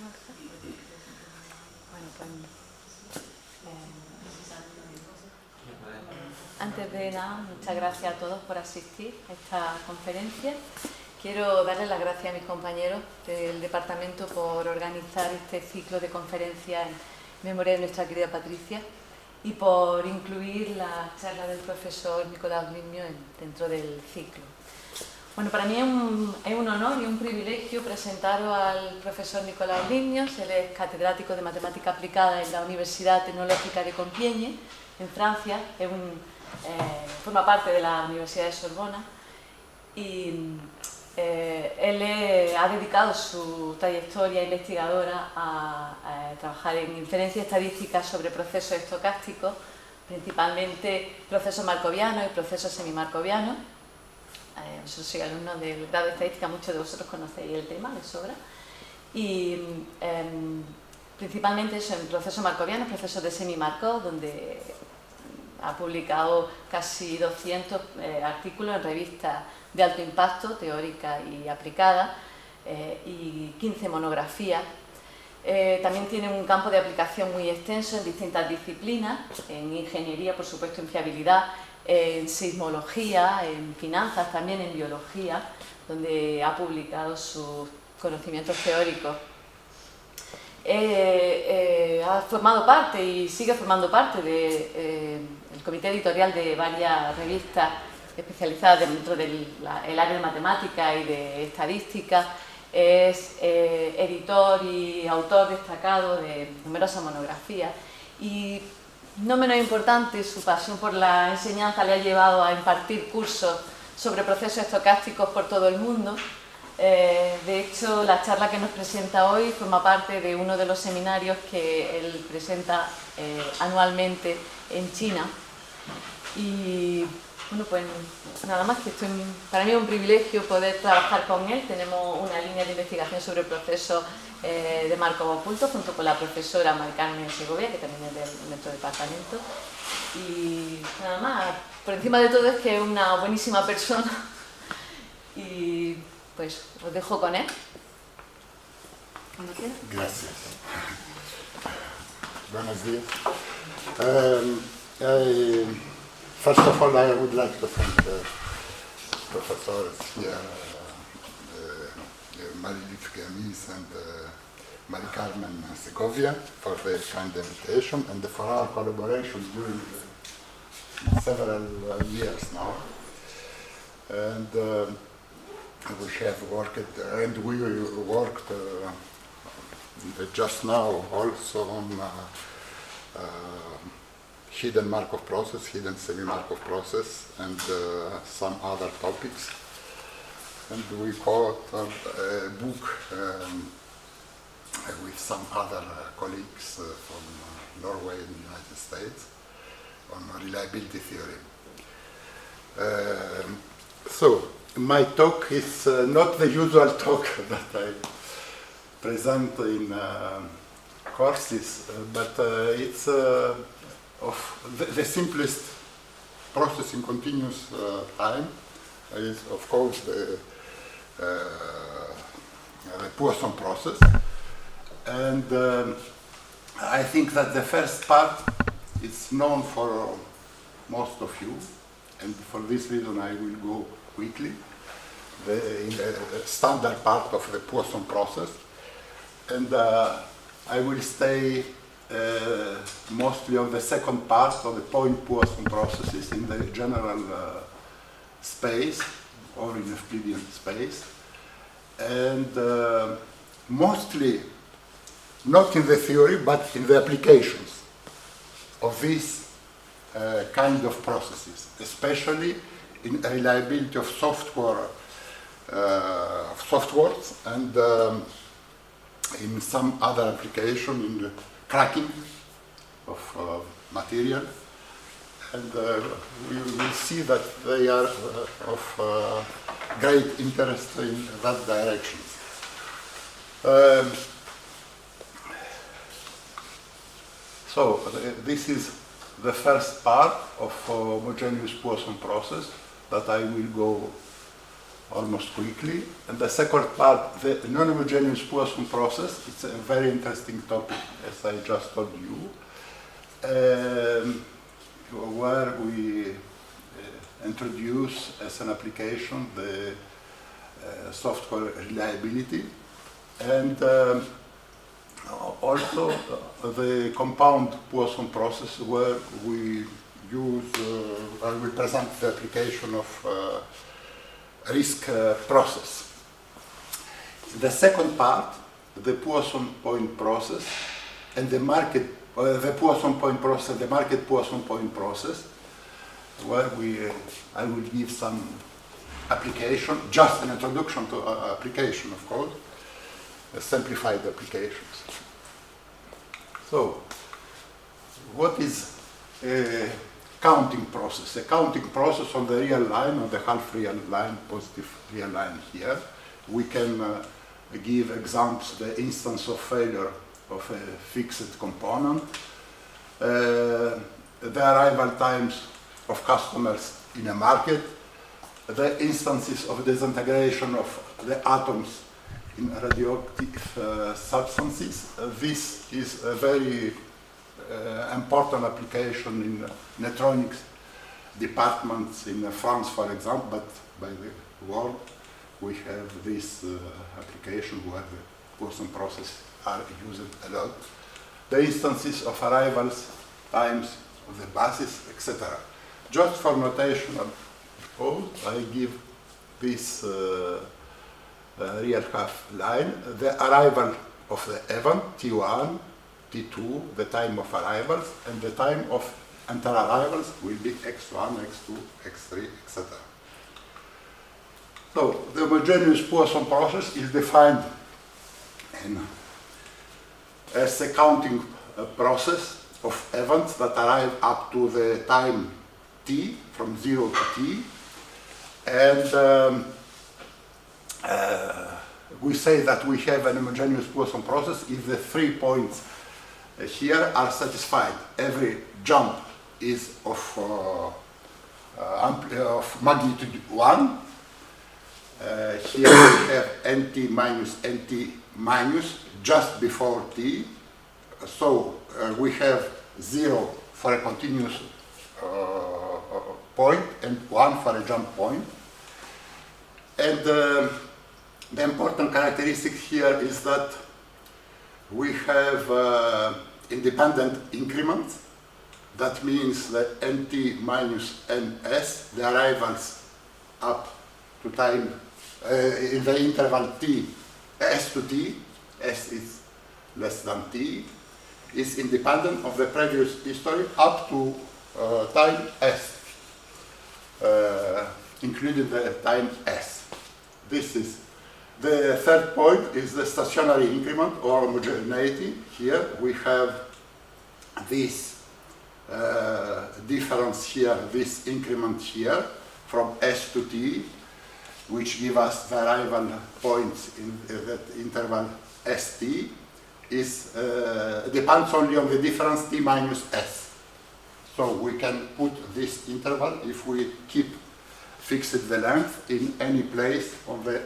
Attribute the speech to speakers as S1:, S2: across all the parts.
S1: Bueno, pues, antes de nada, muchas gracias a todos por asistir a esta conferencia. Quiero darles las gracias a mis compañeros del departamento por organizar este ciclo de conferencias en memoria de nuestra querida Patricia y por incluir la charla del profesor Nikolaos Limnios dentro del ciclo. Bueno, para mí es un honor y un privilegio presentaros al profesor Nikolaos Limnios. Él es catedrático de Matemática Aplicada en la Universidad Tecnológica de Compiègne, en Francia. Forma parte de la Universidad de Sorbona y él ha dedicado su trayectoria investigadora a trabajar en inferencia estadística sobre procesos estocásticos, principalmente procesos marcovianos y procesos semimarcovianos. Yo soy alumno del grado de estadística, muchos de vosotros conocéis el tema, de sobra. Y principalmente eso en procesos marcovianos, procesos de semimarcos, donde ha publicado casi 200 artículos en revistas de alto impacto, teórica y aplicada, y 15 monografías. También tiene un campo de aplicación muy extenso en distintas disciplinas, en ingeniería, por supuesto, en fiabilidad, en sismología, en finanzas, también en biología, donde ha publicado sus conocimientos teóricos. Ha formado parte y sigue formando parte del comité editorial de varias revistas especializadas dentro del área de matemática y de estadística. Es editor y autor destacado de numerosas monografías y, no menos importante, su pasión por la enseñanza le ha llevado a impartir cursos sobre procesos estocásticos por todo el mundo. De hecho, la charla que nos presenta hoy forma parte de uno de los seminarios que él presenta anualmente en China. Y bueno, pues nada más, que para mí es un privilegio poder trabajar con él. Tenemos una línea de investigación sobre procesos de marcos ocultos junto con la profesora Mari Carmen Segovia, que también es de nuestro departamento. Y nada más, por encima de todo es que es una buenísima persona y pues os dejo con él. Cuando quieras.
S2: Gracias. Buenos días. First of all, I would like to thank the professors here, Marie-Liv Gamis and Mari Carmen Segovia, for their kind invitation and for our collaboration during several years now. And we have worked, and we worked just now also on hidden Markov process, hidden semi-Markov process, and some other topics. And we co-authored a book with some other colleagues from Norway and the United States on reliability theory. So, my talk is not the usual talk that I present in courses, but it's of the simplest process in continuous time is, of course, the Poisson process. And I think that the first part is known for most of you, and for this reason I will go quickly in the standard part of the Poisson process. And I will stay mostly on the second part of the point Poisson processes in the general space or in Euclidean space, and mostly not in the theory but in the applications of these kind of processes, especially in reliability of softwares and in some other application in the cracking of material, and we will see that they are of great interest in that direction. So this is the first part of homogeneous Poisson process that I will go almost quickly. And the second part, the non-homogeneous Poisson process, it's a very interesting topic, as I just told you, where we introduce as an application the software reliability, and also the compound Poisson process, where we use, I will present the application of risk process. The second part, the Poisson point process and the market, the Poisson point process, the market Poisson point process, where I will give some application, just an introduction to application, of course, simplified applications. So, what is a counting process? A counting process on the real line, on the half real line, positive real line here. We can give examples, the instance of failure of a fixed component, the arrival times of customers in a market, the instances of disintegration of the atoms in radioactive substances. This is a very important application in electronics departments in France, for example, but by the world we have this application where the Poisson process are used a lot. The instances of arrivals, times of the basis, etc. Just for notational purpose, I give this real half line, the arrival of the event, T1, T2, the time of arrivals, and the time of inter-arrivals will be x1, x2, x3, etc. So, the homogeneous Poisson process is defined as a counting process of events that arrive up to the time t, from 0 to t, and we say that we have an homogeneous Poisson process if the 3 points here are satisfied. Every jump is of magnitude 1. Here we have nt minus just before t. So we have 0 for a continuous point and 1 for a jump point. And the important characteristic here is that we have independent increments. That means that nt minus ns, the arrivals up to time in the interval t, s to t, s is less than t, is independent of the previous history up to time s, including the time s. This is the third point, is the stationary increment or homogeneity. Here we have this difference here, this increment here from s to t, which give us the arrival points in that interval st, is depends only on the difference t minus s. So we can put this interval, if we keep fixed the length in any place on the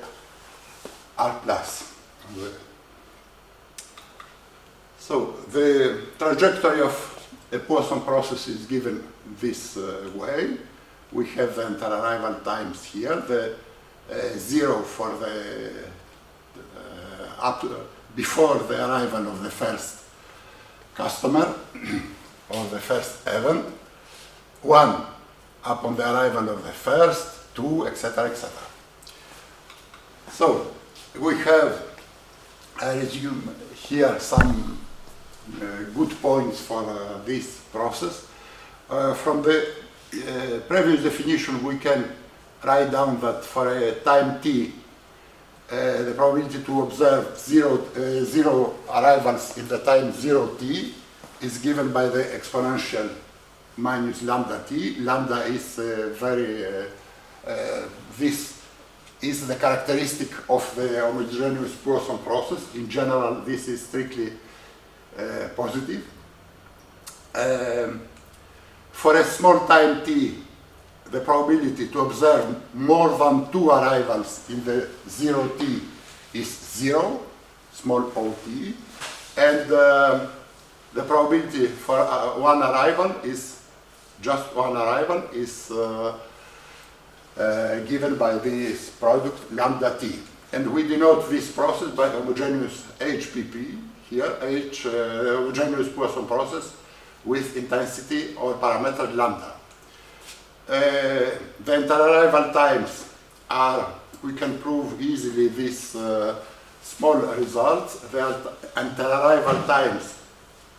S2: R plus. So the trajectory of a Poisson process is given this way. We have the inter-arrival times here, the 0 for the before the arrival of the first customer or the first event, 1 upon the arrival of the first, 2, etc., etc. So we have, I resume here some good points for this process. From the previous definition, we can write down that for a time t, the probability to observe zero arrivals in the time 0t is given by the exponential minus lambda t. Lambda is this is the characteristic of the homogeneous Poisson process. In general, this is strictly positive. For a small time t, the probability to observe more than 2 arrivals in the 0t is 0, small ot, and the probability for one arrival is just one arrival is given by this product lambda t. And we denote this process by homogeneous HPP, here, homogeneous Poisson process with intensity or parameter lambda. The interarrival times are, we can prove easily this small results. The interarrival times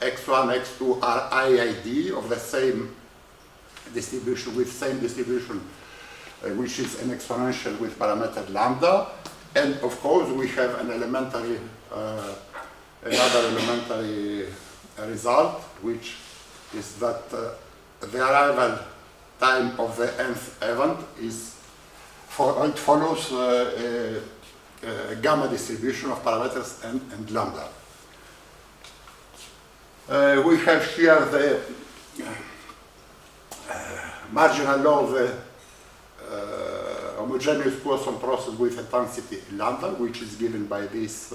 S2: x1, x2 are IID of the same distribution, with same distribution, which is an exponential with parameter lambda. And of course, we have an elementary, another elementary result, which is that the arrival time of the nth event is, it follows a gamma distribution of parameters n and lambda. We have here the marginal law of the homogeneous Poisson process with intensity lambda, which is given by this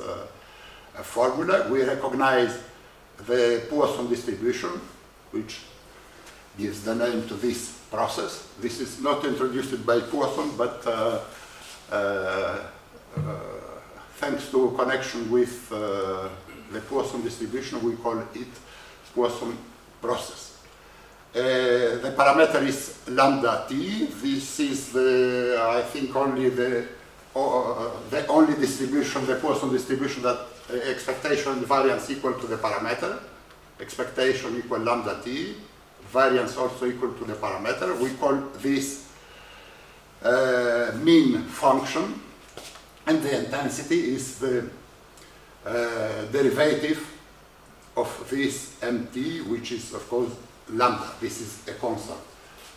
S2: formula. We recognize the Poisson distribution, which gives the name to this process. This is not introduced by Poisson, but thanks to connection with the Poisson distribution, we call it Poisson process. The parameter is lambda t. This is the, I think, only the only distribution, the Poisson distribution, that expectation and variance equal to the parameter. Expectation equal lambda t, variance also equal to the parameter. We call this mean function, and the intensity is the derivative of this mt, which is of course lambda. This is a constant.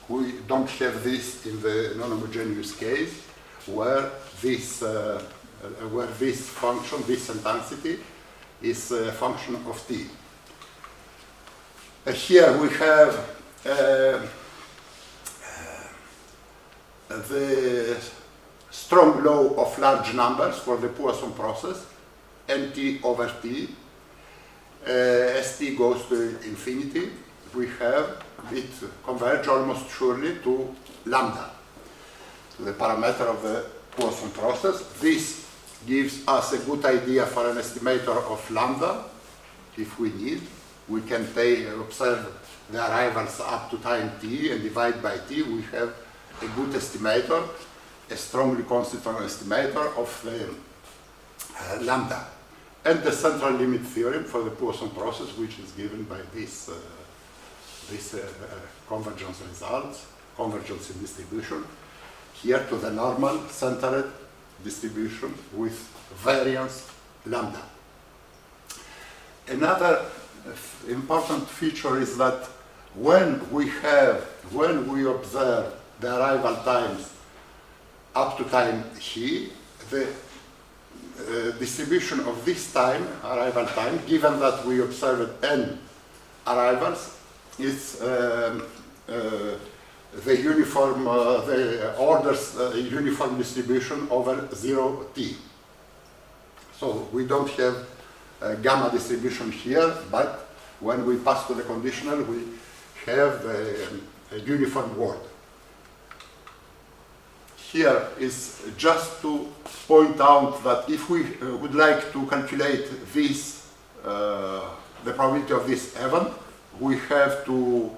S2: We don't have this in the non-homogeneous case, where this function, this intensity, is a function of t. Here we have the strong law of large numbers for the Poisson process, nt over t. As t goes to infinity, we have it converge almost surely to lambda, to the parameter of the Poisson process. This gives us a good idea for an estimator of lambda, if we need. We can observe the arrivals up to time t and divide by t. We have a good estimator, a strongly consistent estimator of the lambda. And the central limit theorem for the Poisson process, which is given by this convergence results, convergence in distribution, here to the normal centered distribution with variance lambda. Another important feature is that when we observe the arrival times up to time t, the distribution of this time, arrival time, given that we observed n arrivals, is the uniform, the orders uniform distribution over 0t. So we don't have a gamma distribution here, but when we pass to the conditional, we have a uniform world. Here is just to point out that if we would like to calculate this, the probability of this event, we have to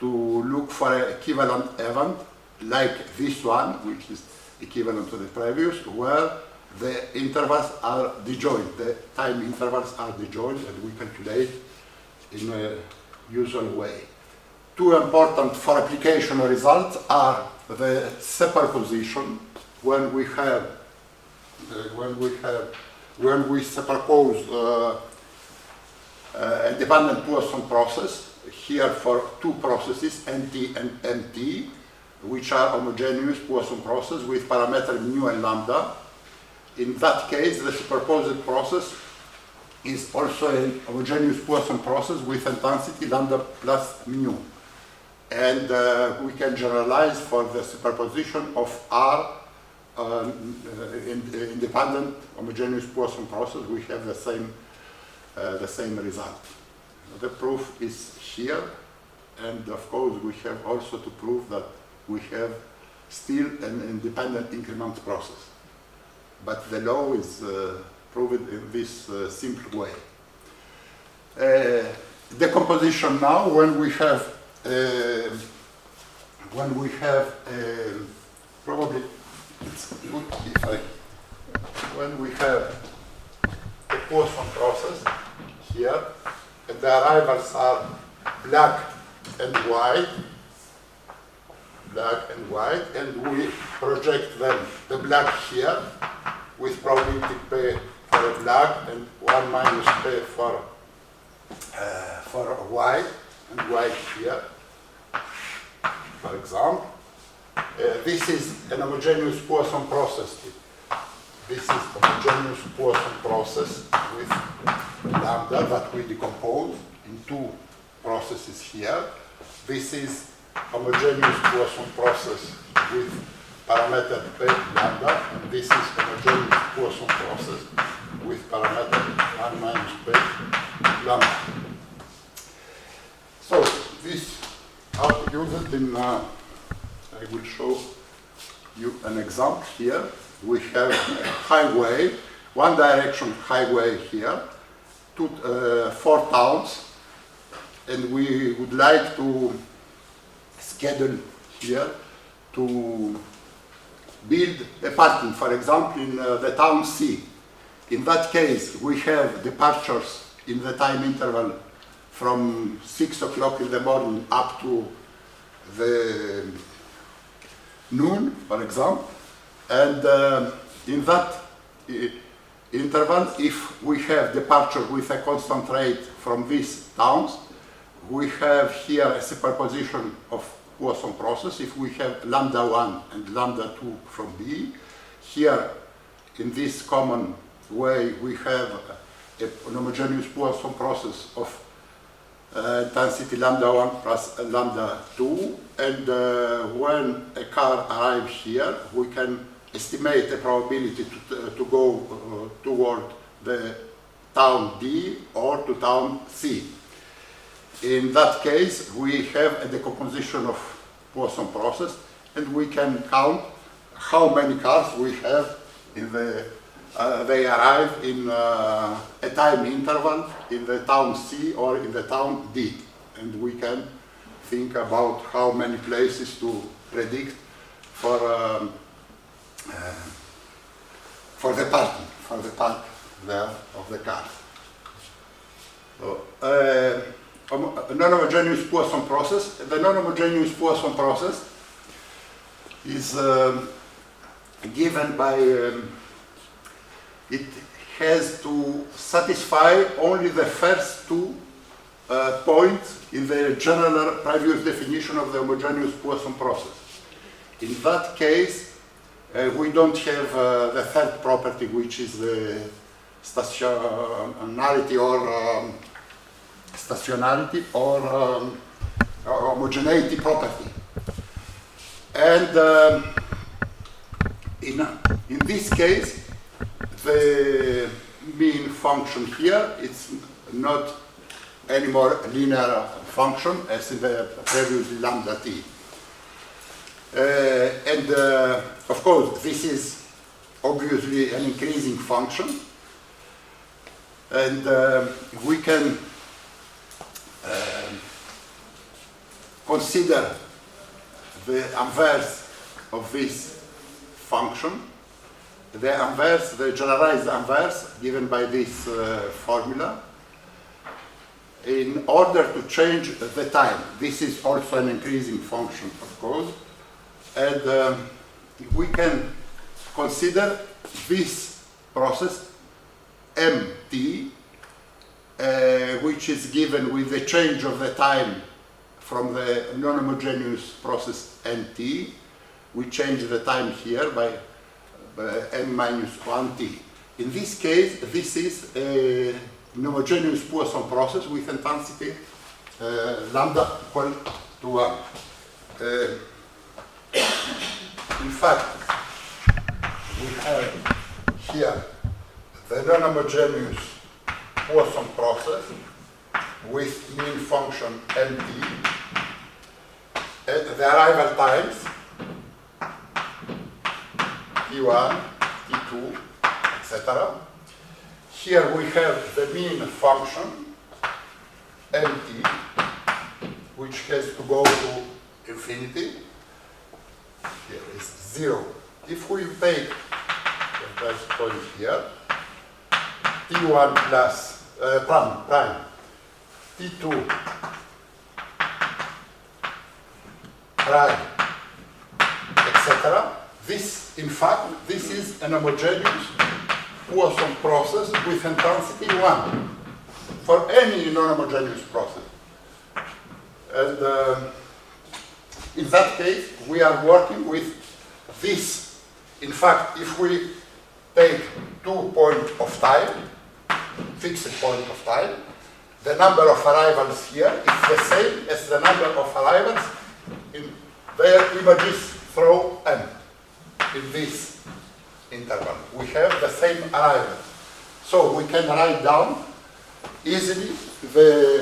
S2: look for an equivalent event like this one, which is equivalent to the previous, where the intervals are disjoint, the time intervals are disjoint, and we calculate in a usual way. Two important for application results are the superposition, when we superpose a dependent Poisson process, here for two processes, nt and mt, which are homogeneous Poisson process with parameter mu and lambda. In that case, the superposed process is also a homogeneous Poisson process with intensity lambda plus mu. And we can generalize for the superposition of R independent homogeneous Poisson process. We have the same result. The proof is here, and of course we have also to prove that we have still an independent increment process. But the law is proved in this simple way. Decomposition now, when we have probably it's good if when we have a Poisson process here, and the arrivals are black and white, and we project them, the black here, with probability P for a black and 1 minus P for white, and white here, for example. This is an homogeneous Poisson process. This is homogeneous Poisson process with lambda that we decompose in two processes here. This is homogeneous Poisson process with parameter P lambda, and this is homogeneous Poisson process with parameter 1 minus P lambda. So this how to use it in I will show you an example here. We have a highway, one direction highway here, 4 towns, and we would like to schedule here to build a parking, for example, in the town C. In that case, we have departures in the time interval from 6 o'clock in the morning up to the noon, for example, and in that interval, if we have departure with a constant rate from these towns, we have here a superposition of Poisson process. If we have lambda 1 and lambda 2 from B, here in this common way we have an homogeneous Poisson process of intensity lambda 1 plus lambda 2, and when a car arrives here, we can estimate the probability to go toward the town D or to town C. In that case, we have a decomposition of Poisson process, and we can count how many cars we have in the they arrive in a time interval in the town C or in the town D, and we can think about how many places to predict for the park there of the car. So, non-homogeneous Poisson process. The non-homogeneous Poisson process is given by it has to satisfy only the first two points in the general previous definition of the homogeneous Poisson process. In that case, we don't have the third property, which is the stationarity or homogeneity property. And in this case, the mean function here, it's not anymore a linear function as in the previous lambda t. And of course, this is obviously an increasing function, and we can consider the inverse of this function, the generalized inverse given by this formula, in order to change the time. This is also an increasing function, of course, and we can consider this process mt, which is given with the change of the time from the non-homogeneous process nt. We change the time here by n minus 1t. In this case, this is an homogeneous Poisson process with intensity lambda equal to to 1. In fact, we have here the non-homogeneous Poisson process with mean function mt, the arrival times t1, t2, etc. Here we have the mean function mt, which has to go to infinity. Here is 0. If we take the first point here, t1 plus prime, t2 prime, etc. This, in fact, this is an homogeneous Poisson process with intensity 1 for any non-homogeneous process. And in that case, we are working with this. In fact, if we take 2 points of time, fixed point of time, the number of arrivals here is the same as the number of arrivals in their images through n, in this interval. We have the same arrival. So we can write down easily the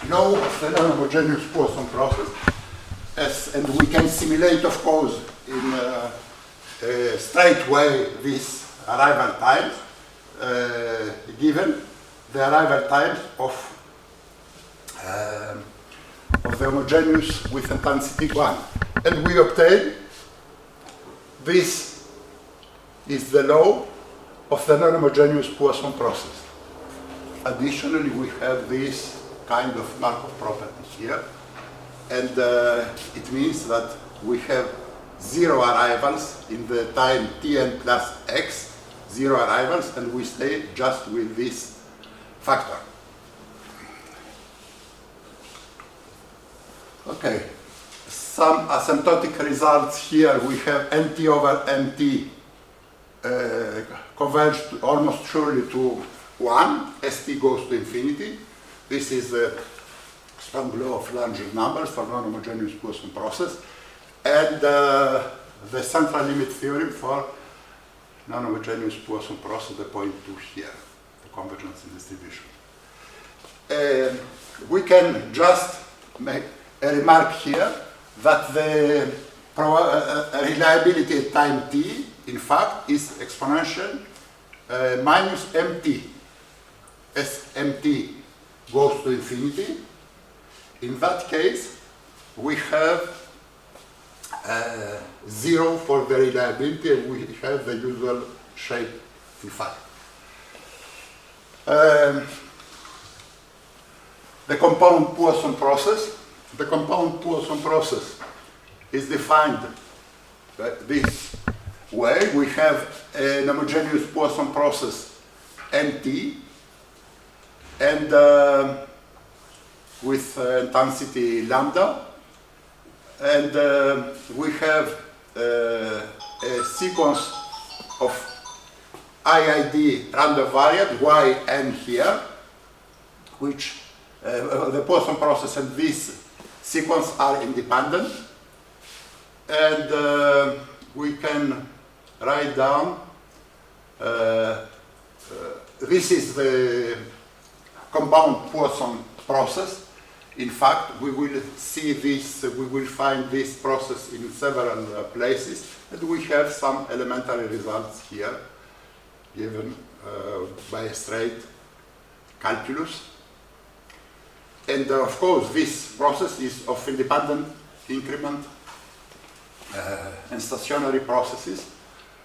S2: law of the non-homogeneous Poisson process, and we can simulate, of course, in a straight way these arrival times, given the arrival times of the homogeneous with intensity 1. And we obtain this is the law of the non-homogeneous Poisson process. Additionally, we have this kind of Markov property here, and it means that we have 0 arrivals in the time tn plus x, 0 arrivals, and we stay just with this factor. Okay, some asymptotic results here. We have nt over nt converged almost surely to 1 as t goes to infinity. This is the strong law of large numbers for non-homogeneous Poisson process, and the central limit theorem for non-homogeneous Poisson process, the point 2 here, the convergence in distribution. We can just make a remark here that the reliability at time t, in fact, is exponential minus mt. As mt goes to infinity, in that case, we have 0 for the reliability, and we have the usual shape phi. The compound Poisson process. The compound Poisson process is defined this way. We have an homogeneous Poisson process nt, and with intensity lambda, and we have a sequence of IID random variable yn here, which the Poisson process and this sequence are independent, and we can write down this is the compound Poisson process. In fact, we will see this, we will find this process in several places, and we have some elementary results here given by a straight calculus. And of course, this process is of independent increment and stationary processes,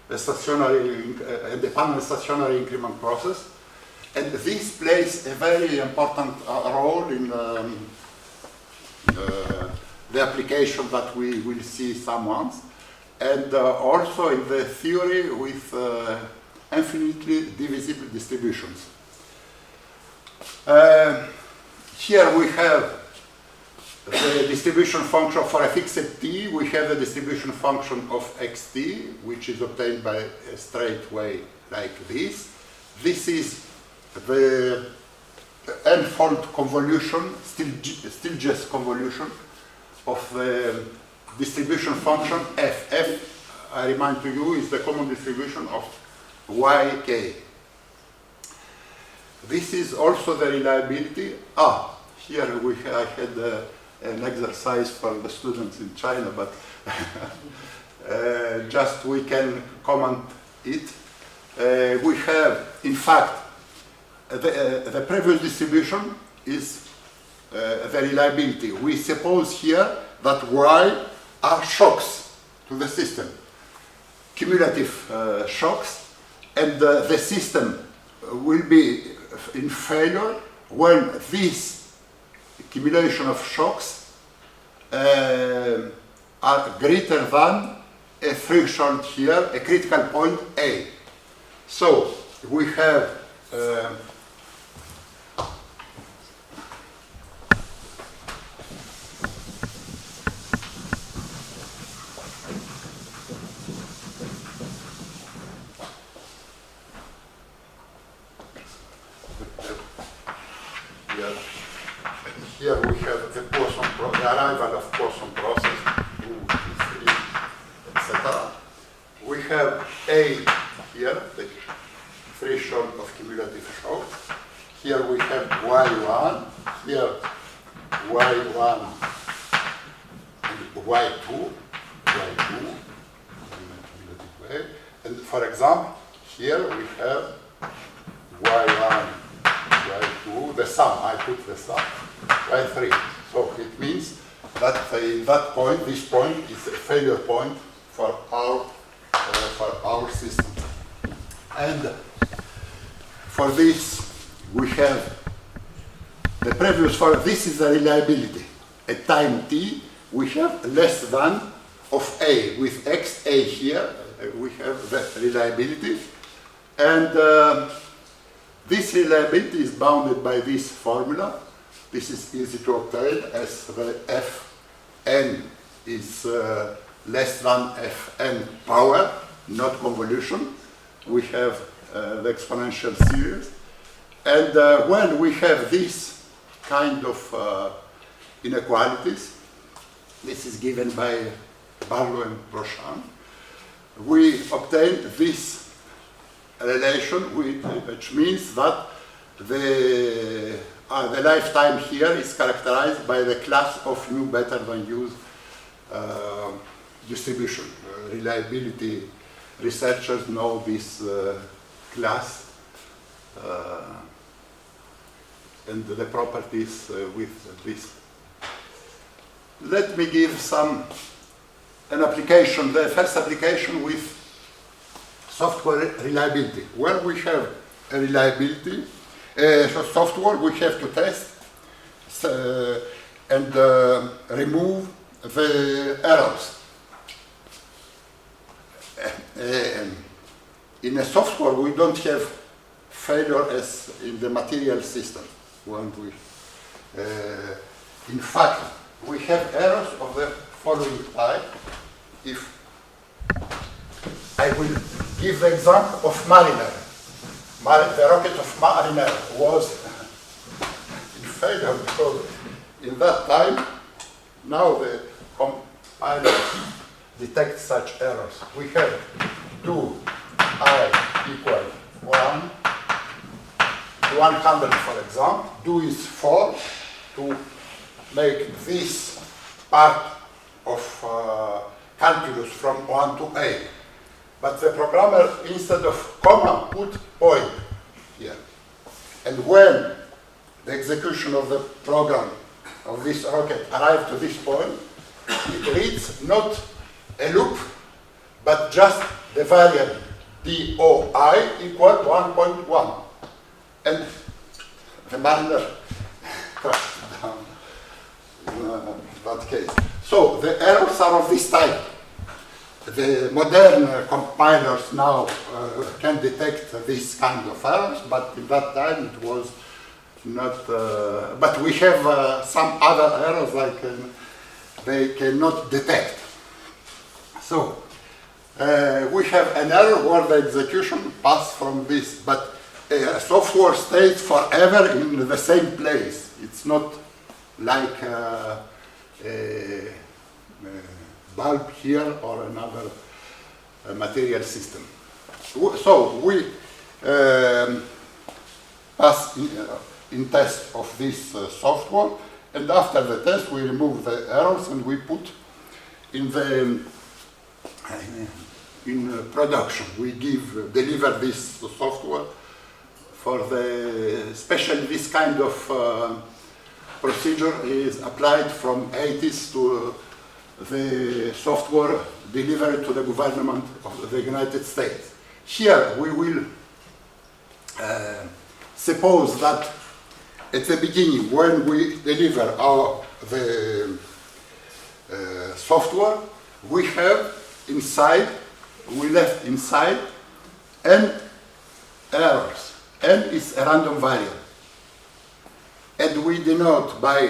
S2: a stationary, independent stationary increment process. And this plays a very important role in the application that we will see some months, and also in the theory with infinitely divisible distributions. Here we have the distribution function for a fixed t. We have the distribution function of xt, which is obtained by a straight way like this. This is the n-fold convolution, still just convolution of the distribution function f. F, I remind to you, is the common distribution of yk. This is also the reliability. Here I had an exercise for the students in China, but just we can comment it. We have, in fact, the previous distribution is the reliability. We suppose here that y are shocks to the system, cumulative shocks, and the system will be in failure when this accumulation of shocks are greater than a threshold here, a critical point A. So we have here we have the Poisson, the arrival of Poisson process, 2, 3, etc. We have A here, the threshold of cumulative shock. Here we have Y1, here Y1 and Y2, and for example, here we have Y1, Y2, the sum, I put the sum, Y3. So it means that in that point, this point is a failure point for our system. And for this, we have the previous this is the reliability. At time t, we have less than of A. With xa here, we have the reliability. And this reliability is bounded by this formula. This is easy to obtain as the Fn is less than Fn power, not convolution. We have the exponential series. And when we have this kind of inequalities, this is given by Barlow and Poisson, we obtain this relation, which means that the lifetime here is characterized by the class of mu better than u's distribution. Reliability researchers know this class and the properties with this. Let me give an application, the first application with software reliability. When we have a reliability, software we have to test and remove the errors. In a software we don't have failure as in the material system. In fact, we have errors of the following type. If I will give the example of Mariner. The rocket of Mariner was in failure because in that time, now the compiler detects such errors. We have do I equal 1, 100 for example. Do is 4 to make this part of calculus from 1 to A. But the programmer, instead of comma, put point here. And when the execution of the program of this rocket arrived to this point, it reads not a loop, but just the variable doi equal 1.1. And the Mariner crashed down in that case. So the errors are of this type. The modern compilers now can detect this kind of errors, but in that time it was not. But we have some other errors like they cannot detect. So we have an error where the execution passes from this, but software stays forever in the same place. It's not like a bulb here or another material system. So we pass in test of this software, and after the test we remove the errors and we put in the production. We deliver this software for the, especially this kind of procedure is applied from 80s to the software delivered to the government of the United States. Here we will suppose that at the beginning, when we deliver the software, we have inside, we left inside n errors. N is a random variable. And we denote by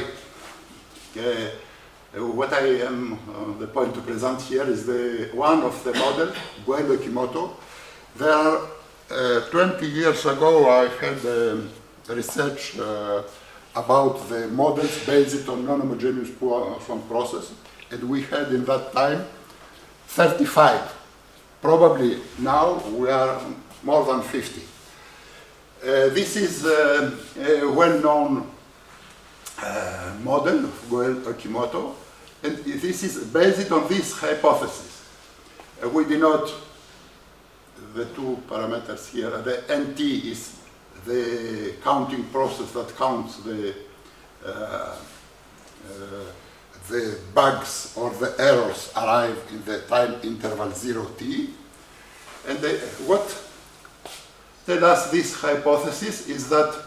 S2: what I am, the point to present here is the one of the model, Guello-Kimoto. There are 20 years ago I had research about the models based on non-homogeneous Poisson process, and we had in that time 35. Probably now we are more than 50. This is a well-known model of Guello-Kimoto, and this is based on this hypothesis. We denote the two parameters here. The NT is the counting process that counts the bugs or the errors arrive in the time interval 0t. And what tells us this hypothesis is that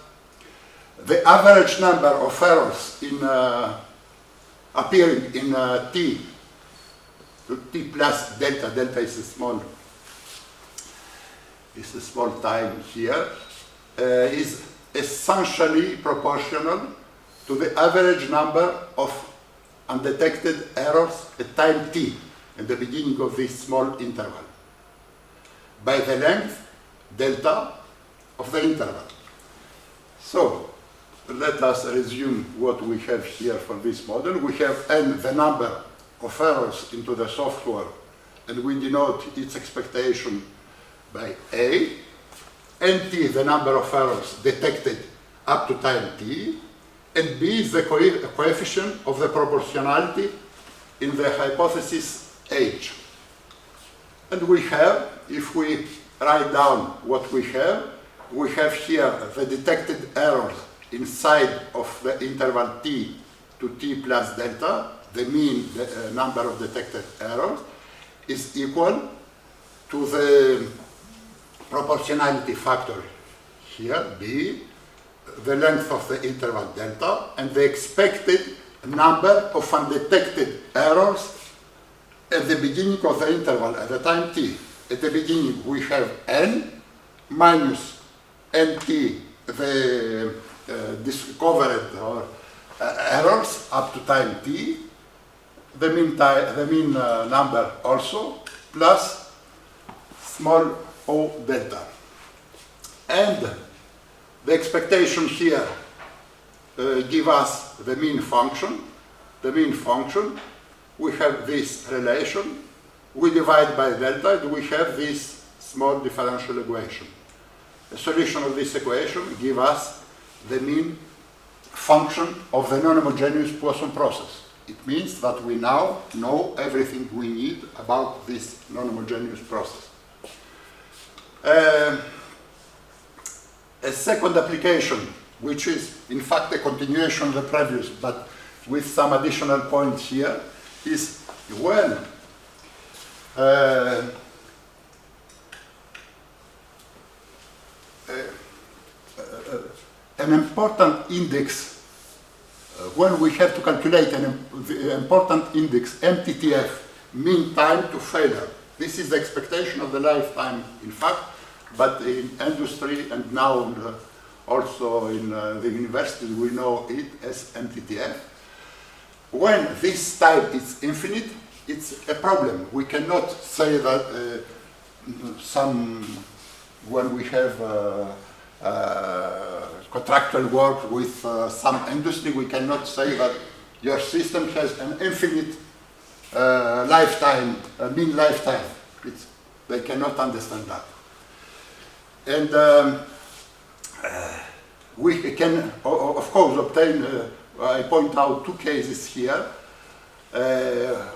S2: the average number of errors in appearing in t, to t plus delta, delta is a small time here, is essentially proportional to the average number of undetected errors at time t, at the beginning of this small interval, by the length delta of the interval. So let us resume what we have here for this model. We have n, the number of errors into the software, and we denote its expectation by A. Nt, the number of errors detected up to time t, and B is the coefficient of the proportionality in the hypothesis H. And we have, if we write down what we have here the detected errors inside of the interval t to t plus delta, the mean number of detected errors, is equal to the proportionality factor here, B, the length of the interval delta, and the expected number of undetected errors at the beginning of the interval, at the time t. At the beginning we have n minus nt, the discovered or errors up to time t, the mean number also, plus small o delta. And the expectation here give us the mean function. The mean function, we have this relation, we divide by delta, and we have this small differential equation. The solution of this equation give us the mean function of the non-homogeneous Poisson process. It means that we now know everything we need about this non-homogeneous process. A second application, which is in fact a continuation of the previous, but with some additional points here, is when an important index, when we have to calculate the important index, MTTF, mean time to failure. This is the expectation of the lifetime, in fact, but in industry and now also in the universities we know it as MTTF. When this time is infinite, it's a problem. We cannot say that when we have contractual work with some industry, we cannot say that your system has an infinite lifetime, mean lifetime. They cannot understand that. And we can, of course, obtain, I point out two cases here.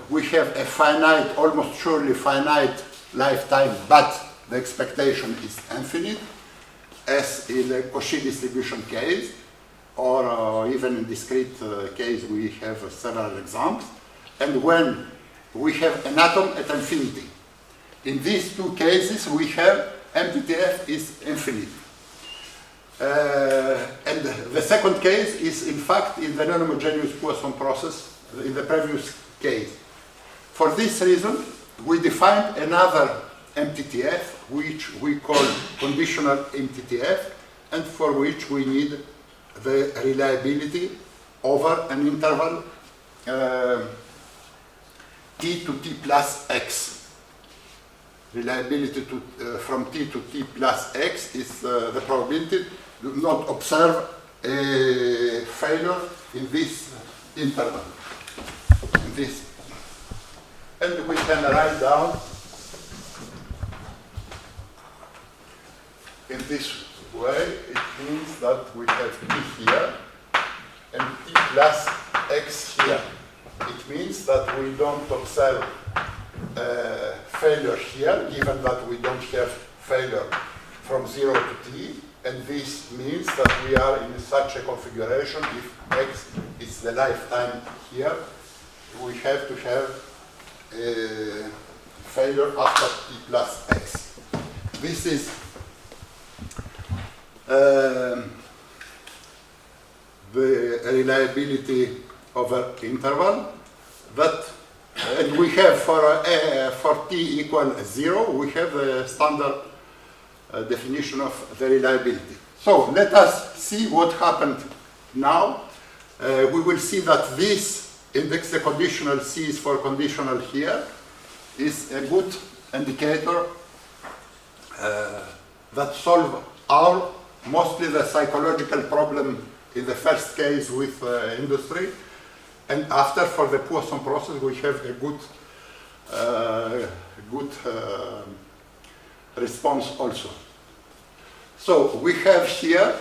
S2: We have a finite, almost surely finite lifetime, but the expectation is infinite, as in the Cauchy distribution case, or even in discrete case we have several examples. And when we have an atom at infinity. In these two cases we have MTTF is infinite. And the second case is in fact in the non-homogeneous Poisson process in the previous case. For this reason we defined another MTTF which we call conditional MTTF, and for which we need the reliability over an interval t to t plus x. Reliability to, from t to t plus x is the probability to not observe a failure in this interval. In this. And we can write down in this way. It means that we have t here and t plus x here. It means that we don't observe failure here, given that we don't have failure from 0 to t, and this means that we are in such a configuration. If x is the lifetime here, we have to have a failure after t plus x. This is the reliability over interval that, and we have for t equal 0, we have the standard definition of the reliability. So let us see what happened now. We will see that this index, the conditional C is for conditional here, is a good indicator that solve our mostly the psychological problem in the first case with industry, and after for the Poisson process we have a good response also. So we have here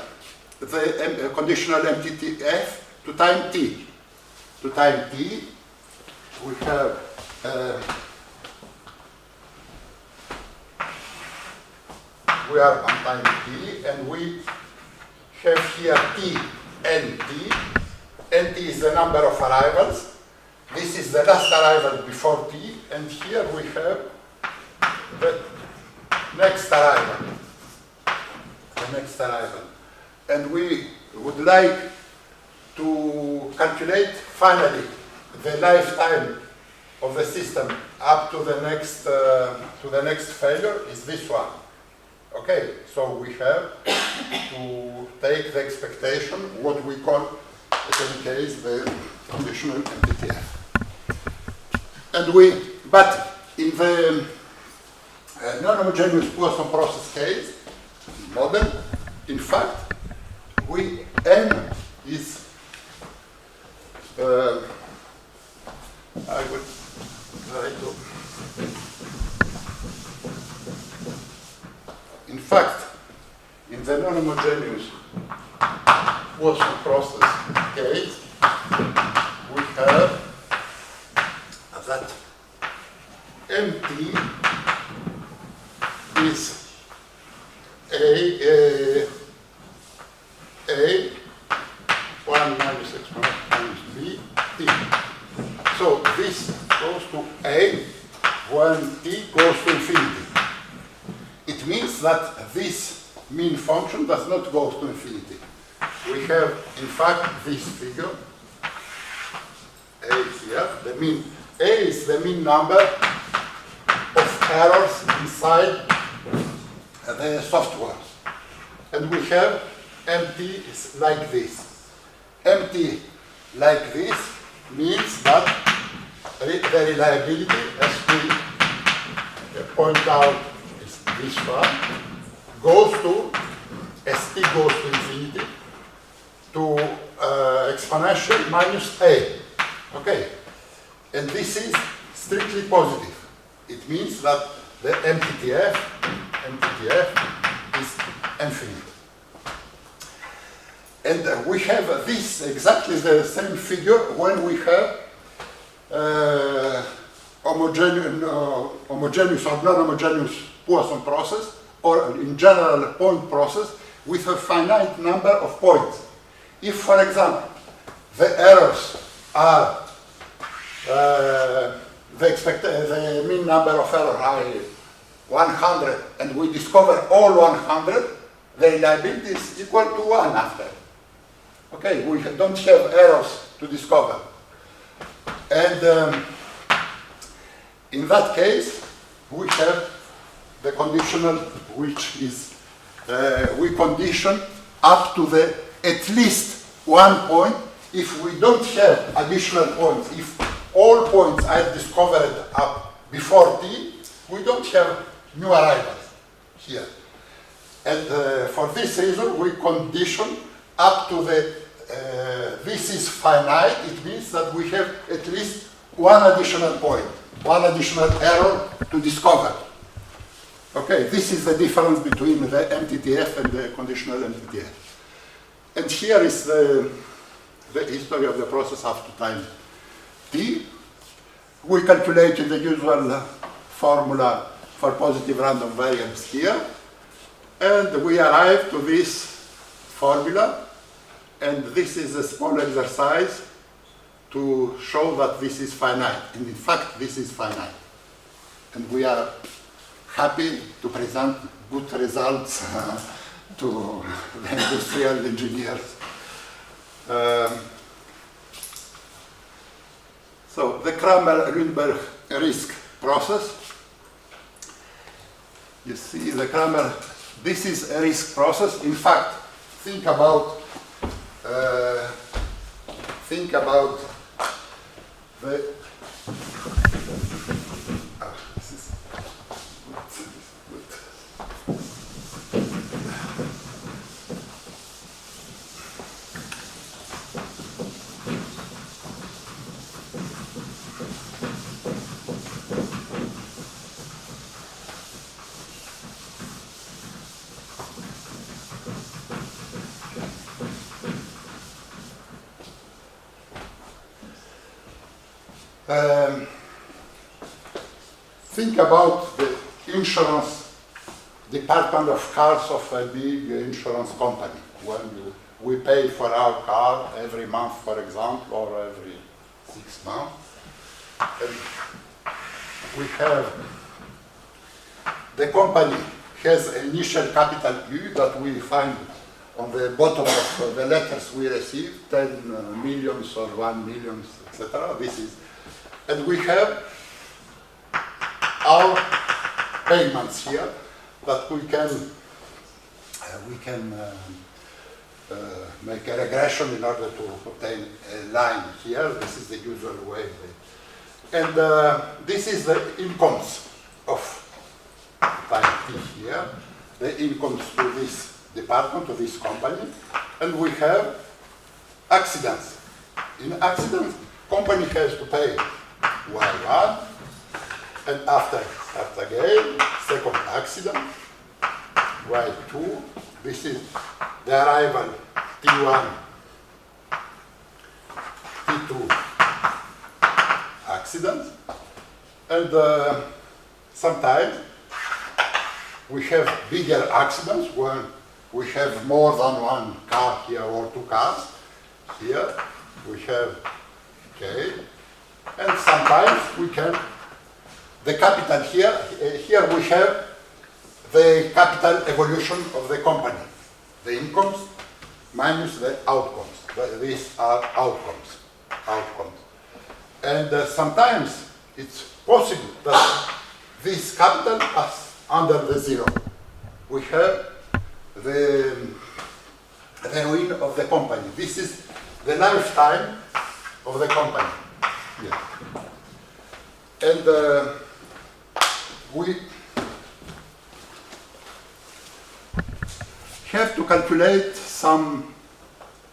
S2: the conditional MTTF to time t. To time t we have we are on time t, and we have here t and t. Nt is the number of arrivals. This is the last arrival before t, and here we have the next arrival. The next arrival. And we would like to calculate finally the lifetime of the system up to the next failure is this one. Okay, so we have to take the expectation, what we call in any case the conditional MTTF. And but in the non-homogeneous Poisson process case model, in fact, n is I would try to. In fact, in the non-homogeneous Poisson process case, we have that MT is A 1 minus exponent minus B T. So this goes to A when T goes to infinity. It means that this mean function does not go to infinity. We have, in fact, this figure, A here. The mean A is the mean number of errors inside the software. And we have MT is like this. MT like this means that the reliability, as we point out, is this one, goes to, as t goes to infinity, to exponential minus A. Okay, and this is strictly positive. It means that the MTTF is infinite. And we have this exactly the same figure when we have homogeneous or non-homogeneous Poisson process, or in general point process, with a finite number of points. If, for example, the errors are the mean number of errors are 100, and we discover all 100, the reliability is equal to 1 after. Okay, we don't have errors to discover. And in that case, we have the conditional, which is, we condition up to the at least 1 point. If we don't have additional points, if all points are discovered up before t, we don't have new arrivals here. And for this reason, we condition up to the, this is finite. It means that we have at least one additional point, one additional error to discover. Okay, this is the difference between the MTTF and the conditional MTTF. And here is the history of the process up to time t. We calculated the usual formula for positive random variables here. And we arrived to this formula. And this is a small exercise to show that this is finite. And in fact, this is finite. And we are happy to present good results to the industrial engineers. So the Kramer-Lundberg risk process. You see the Kramer, this is a risk process. In fact, think about the this is good. Think about the insurance department of cars of a big insurance company. When we pay for our car every month, for example, or every 6 months. And we have, the company has initial capital U that we find on the bottom of the letters we receive, 10 millions or 1 million, etc. This is, and we have our payments here that we can make a regression in order to obtain a line here. This is the usual way. And this is the incomes of time t here, the incomes to this department, to this company. And we have accidents. In accidents, company has to pay Y1, and after start again, second accident, Y2, this is the arrival T1, T2 accidents, and sometimes we have bigger accidents when we have more than one car here or 2 cars. Here we have, okay, and sometimes we can, the capital here, here we have the capital evolution of the company, the incomes minus the outcomes. These are outcomes. And sometimes it's possible that this capital is under the 0. We have the ruin of the company. This is the lifetime of the company. Yeah. And we have to calculate some,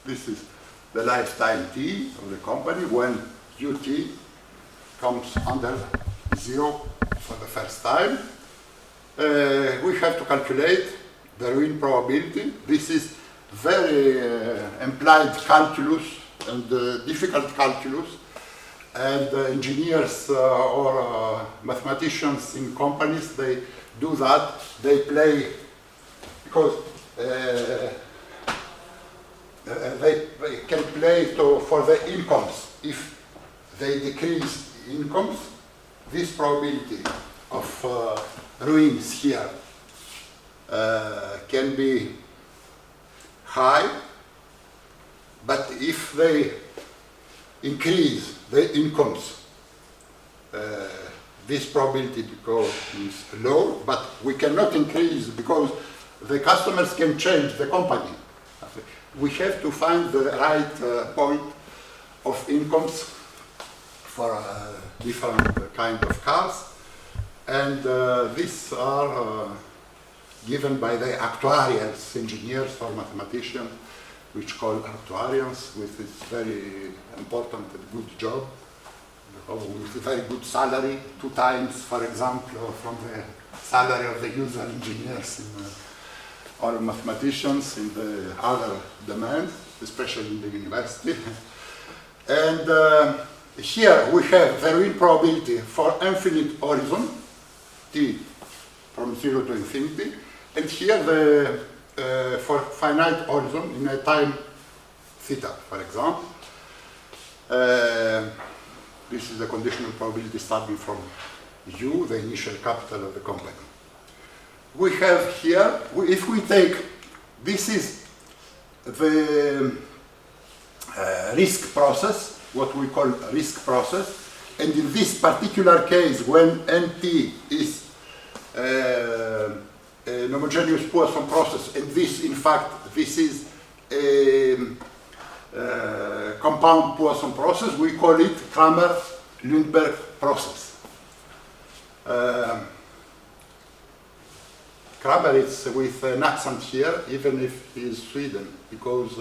S2: this is the lifetime T of the company when ut comes under 0 for the first time. We have to calculate the ruin probability. This is very implied calculus and difficult calculus. And engineers or mathematicians in companies, they do that. They play, because they can play for the incomes. If they decrease incomes, this probability of ruins here can be high, but if they increase the incomes, this probability becomes low, but we cannot increase because the customers can change the company. We have to find the right point of incomes for different kind of cars, and these are given by the actuarials, engineers or mathematicians, which call actuarians, with this very important and good job, with a very good salary, 2 times, for example, from the salary of the usual engineers or mathematicians in the other domains, especially in the university. And here we have the ruin probability for infinite horizon, t from 0 to infinity, and here the for finite horizon in a time theta, for example. This is the conditional probability starting from u, the initial capital of the company. We have here, if we take, this is the risk process, what we call risk process, and in this particular case, when Nt is an homogeneous Poisson process, and this, in fact, this is a compound Poisson process, we call it Kramer-Lundberg process. Kramer is with an accent here, even if he is Sweden, because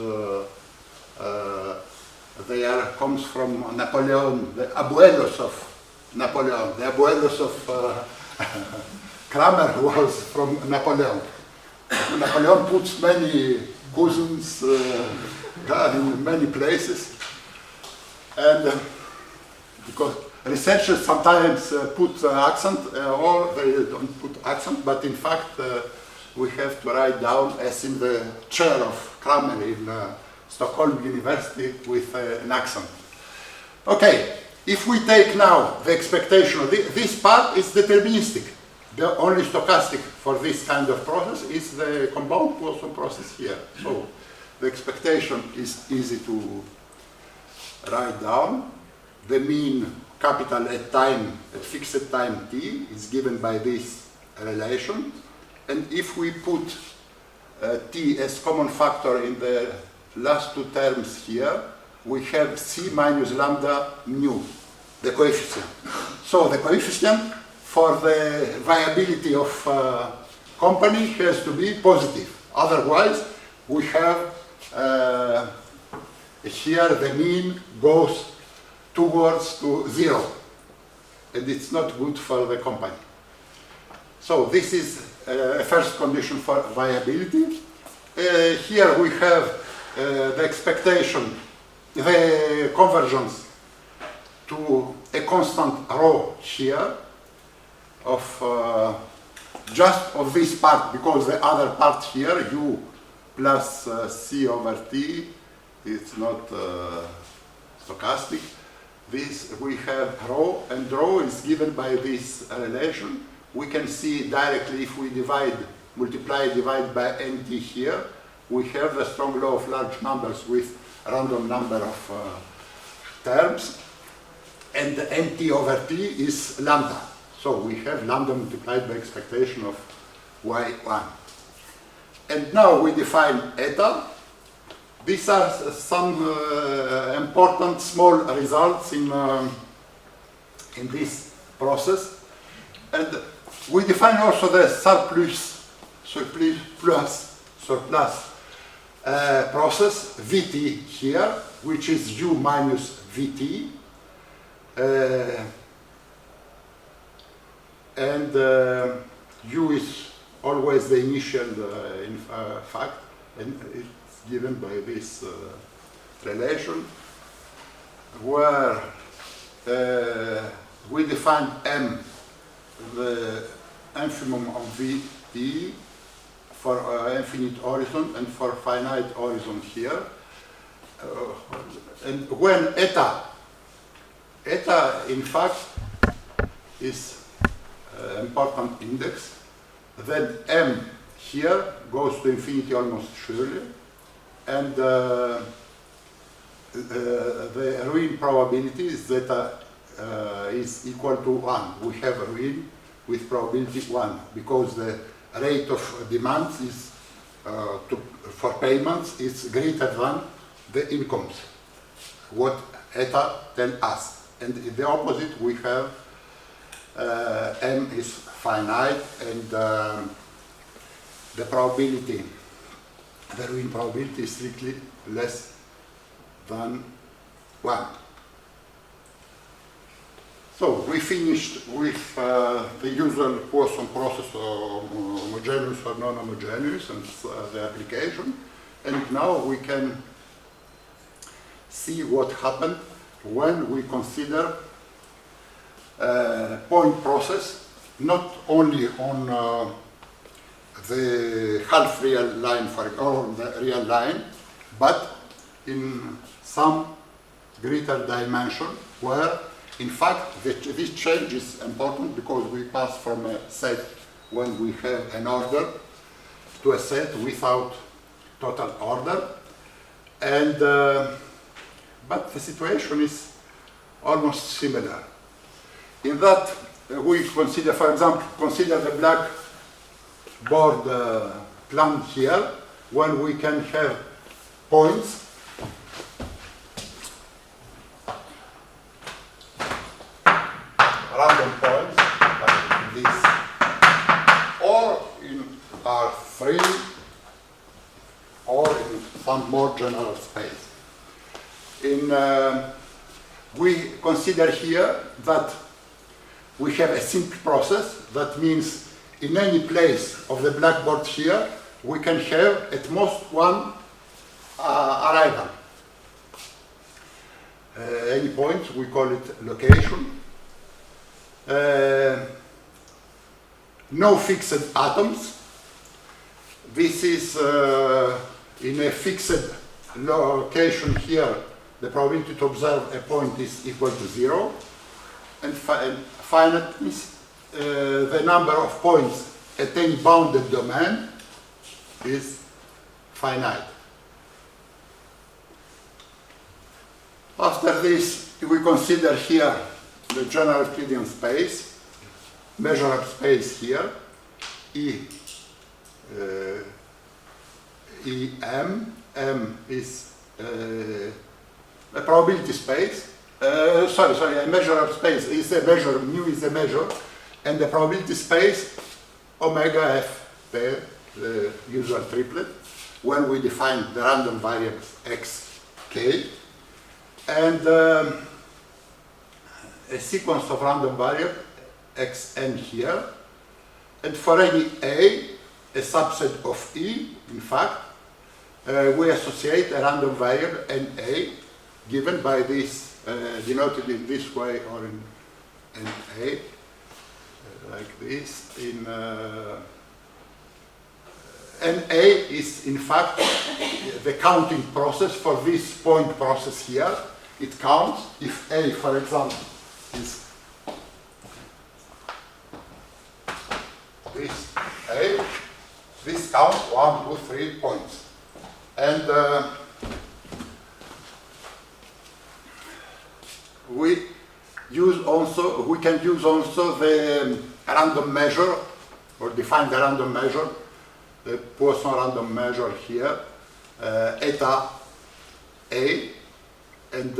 S2: they comes from Napoleon, the abuelos of Napoleon, the abuelos of Kramer was from Napoleon. Napoleon puts many cousins in many places, and because researchers sometimes put accent or they don't put accent, but in fact we have to write down as in the chair of Kramer in Stockholm University with an accent. Okay, if we take now the expectation, this part is deterministic. The only stochastic for this kind of process is the compound Poisson process here. So the expectation is easy to write down. The mean capital at fixed time t is given by this relation. And if we put t as common factor in the last 2 terms here, we have c minus lambda mu, the coefficient. So the coefficient for the viability of company has to be positive. Otherwise, we have here the mean goes towards to 0, and it's not good for the company. So this is a first condition for viability. Here we have the expectation, the convergence to a constant rho here of just of this part, because the other part here, u plus c over t, it's not stochastic. This we have rho, and rho is given by this relation. We can see directly if we divide by nt here, we have the strong law of large numbers with random number of terms, and the nt over t is lambda. So we have lambda multiplied by expectation of y1. And now we define eta. These are some important small results in this process. And we define also the surplus process, Vt here, which is u minus Vt. And U is always the initial fact, and it's given by this relation, where we define M, the infimum of VE, for infinite horizon and for finite horizon here. And when eta in fact is important index, then M here goes to infinity almost surely, and the ruin probability is zeta is equal to 1. We have a ruin with probability 1 because the rate of demands is for payments is greater than the incomes, what eta tell us. And in the opposite we have M is finite, and the probability, the ruin probability is strictly less than 1. So we finished with the usual Poisson process of homogeneous or non-homogeneous and the application. And now we can see what happened when we consider point process, not only on the half real line or the real line, but in some greater dimension where in fact this change is important because we pass from a set when we have an order to a set without total order, and but the situation is almost similar in that we consider, for example, consider the blackboard plan here when we can have points random points like this, or in R3, or in some more general space. We consider here that we have a simple process. That means in any place of the blackboard here, we can have at most one arrival. Any point, we call it location. No fixed atoms. This is in a fixed location here, the probability to observe a point is equal to 0. And finiteness, the number of points at any bounded domain is finite. After this, we consider here the general Euclidean space, measure up space here, M is a probability space. A measure of space is a measure, mu is a measure, and the probability space omega f, the usual triplet, when we define the random variables x, k, and a sequence of random variables xn here, and for any a subset of E, in fact, we associate a random variable NA given by this, denoted in this way or in NA, like this. NA is in fact the counting process for this point process here. It counts if A, for example, is this A, this counts 1, 2, 3 points. And we can use also the random measure, or define the random measure, the Poisson random measure here, eta A. And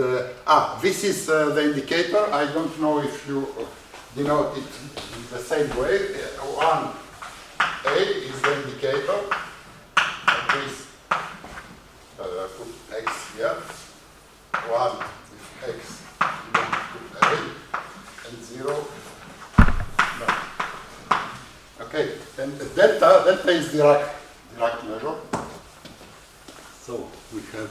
S2: this is the indicator. I don't know if you denote it in the same way. 1A is the indicator. And this put x here. 1 if x belongs to A. and 0. No. Okay, and delta is Dirac measure. So we have,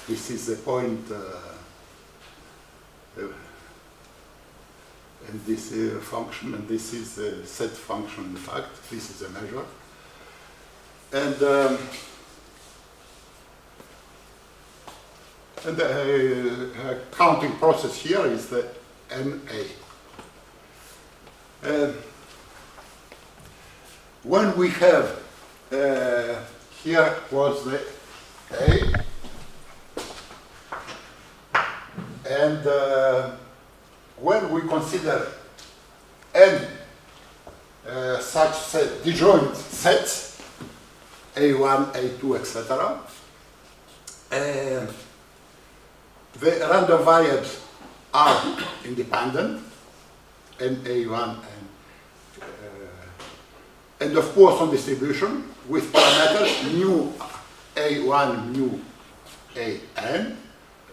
S2: this is a point, and this function, and this is a set function in fact. This is a measure. And the counting process here is the NA. When we have, here was the A, and when we consider n such set, disjoint sets, A1, A2, etc., the random variables are independent, NA1 and of Poisson distribution with parameters mu A1, mu AN.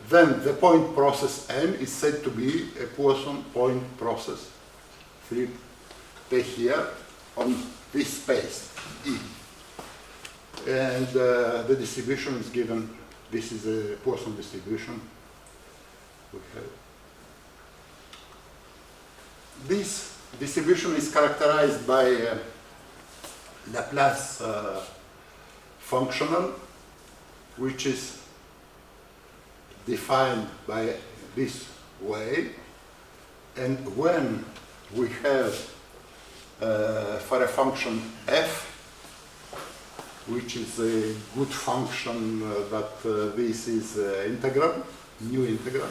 S2: Then the point process N is said to be a Poisson point process. See here on this space E. And the distribution is given, this is a Poisson distribution. We have. This distribution is characterized by Laplace functional, which is defined by this way. And when we have for a function f, which is a good function that this is integral, new integral.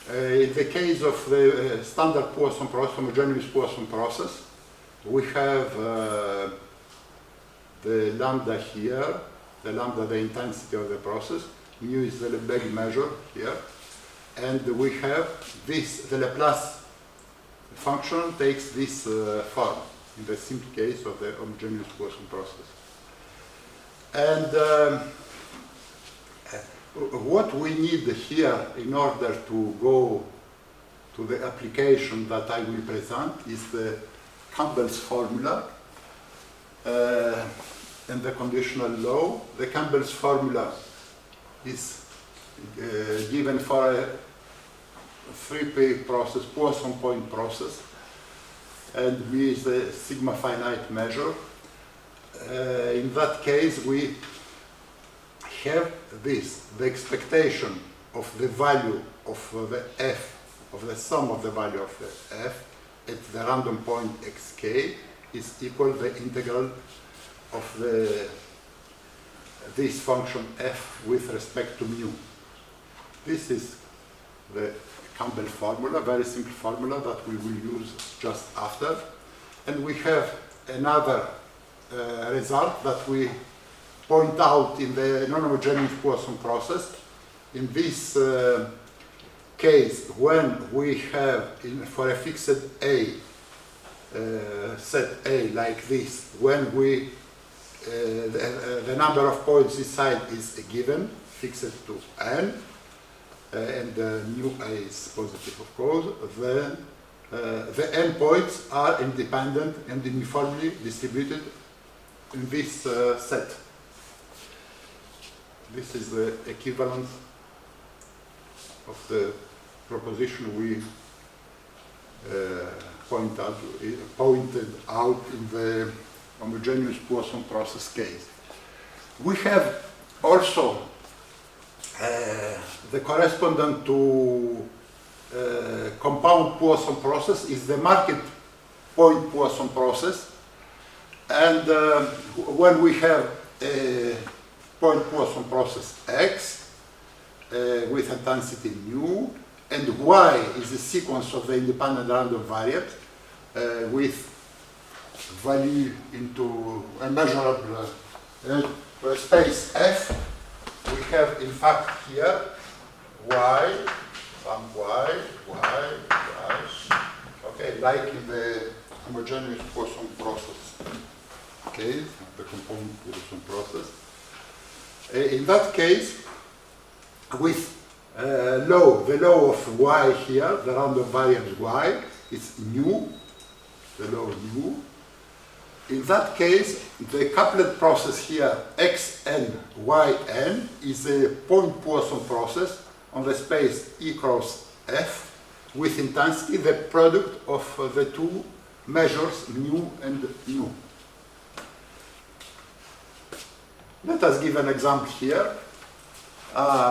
S2: In the case of the standard Poisson process, homogeneous Poisson process, we have the lambda here, the lambda, the intensity of the process, mu is the Lebesgue measure here, and we have this, the Laplace function takes this form in the simple case of the homogeneous Poisson process. And what we need here in order to go to the application that I will present is the Campbell's formula and the conditional law. The Campbell's formula is given for a 3P process, Poisson point process, and V is the sigma finite measure. In that case, we have this, the expectation of the value of the f, of the sum of the value of the f at the random point xk is equal to the integral of this function f with respect to mu. This is the Campbell formula, very simple formula that we will use just after. And we have another result that we point out in the non-homogeneous Poisson process. In this case, when we have, for a fixed A, set A like this, when we, the number of points inside is given, fixed to n, and mu A is positive, of course, then the n points are independent and uniformly distributed in this set. This is the equivalent of the proposition we pointed out in the homogeneous Poisson process case. We have also the correspondent to compound Poisson process is the marked point Poisson process. And when we have a point Poisson process x with intensity mu, and y is the sequence of the independent random variables with value into a measurable space f, we have in fact here y, some y, okay, like in the homogeneous Poisson process. Okay, the compound Poisson process. In that case, with the law of y here, the random variable y, is nu, the law of nu. In that case, the coupled process here, xn, yn, is a point Poisson process on the space E cross F with intensity, the product of the two measures mu and nu. Let us give an example here.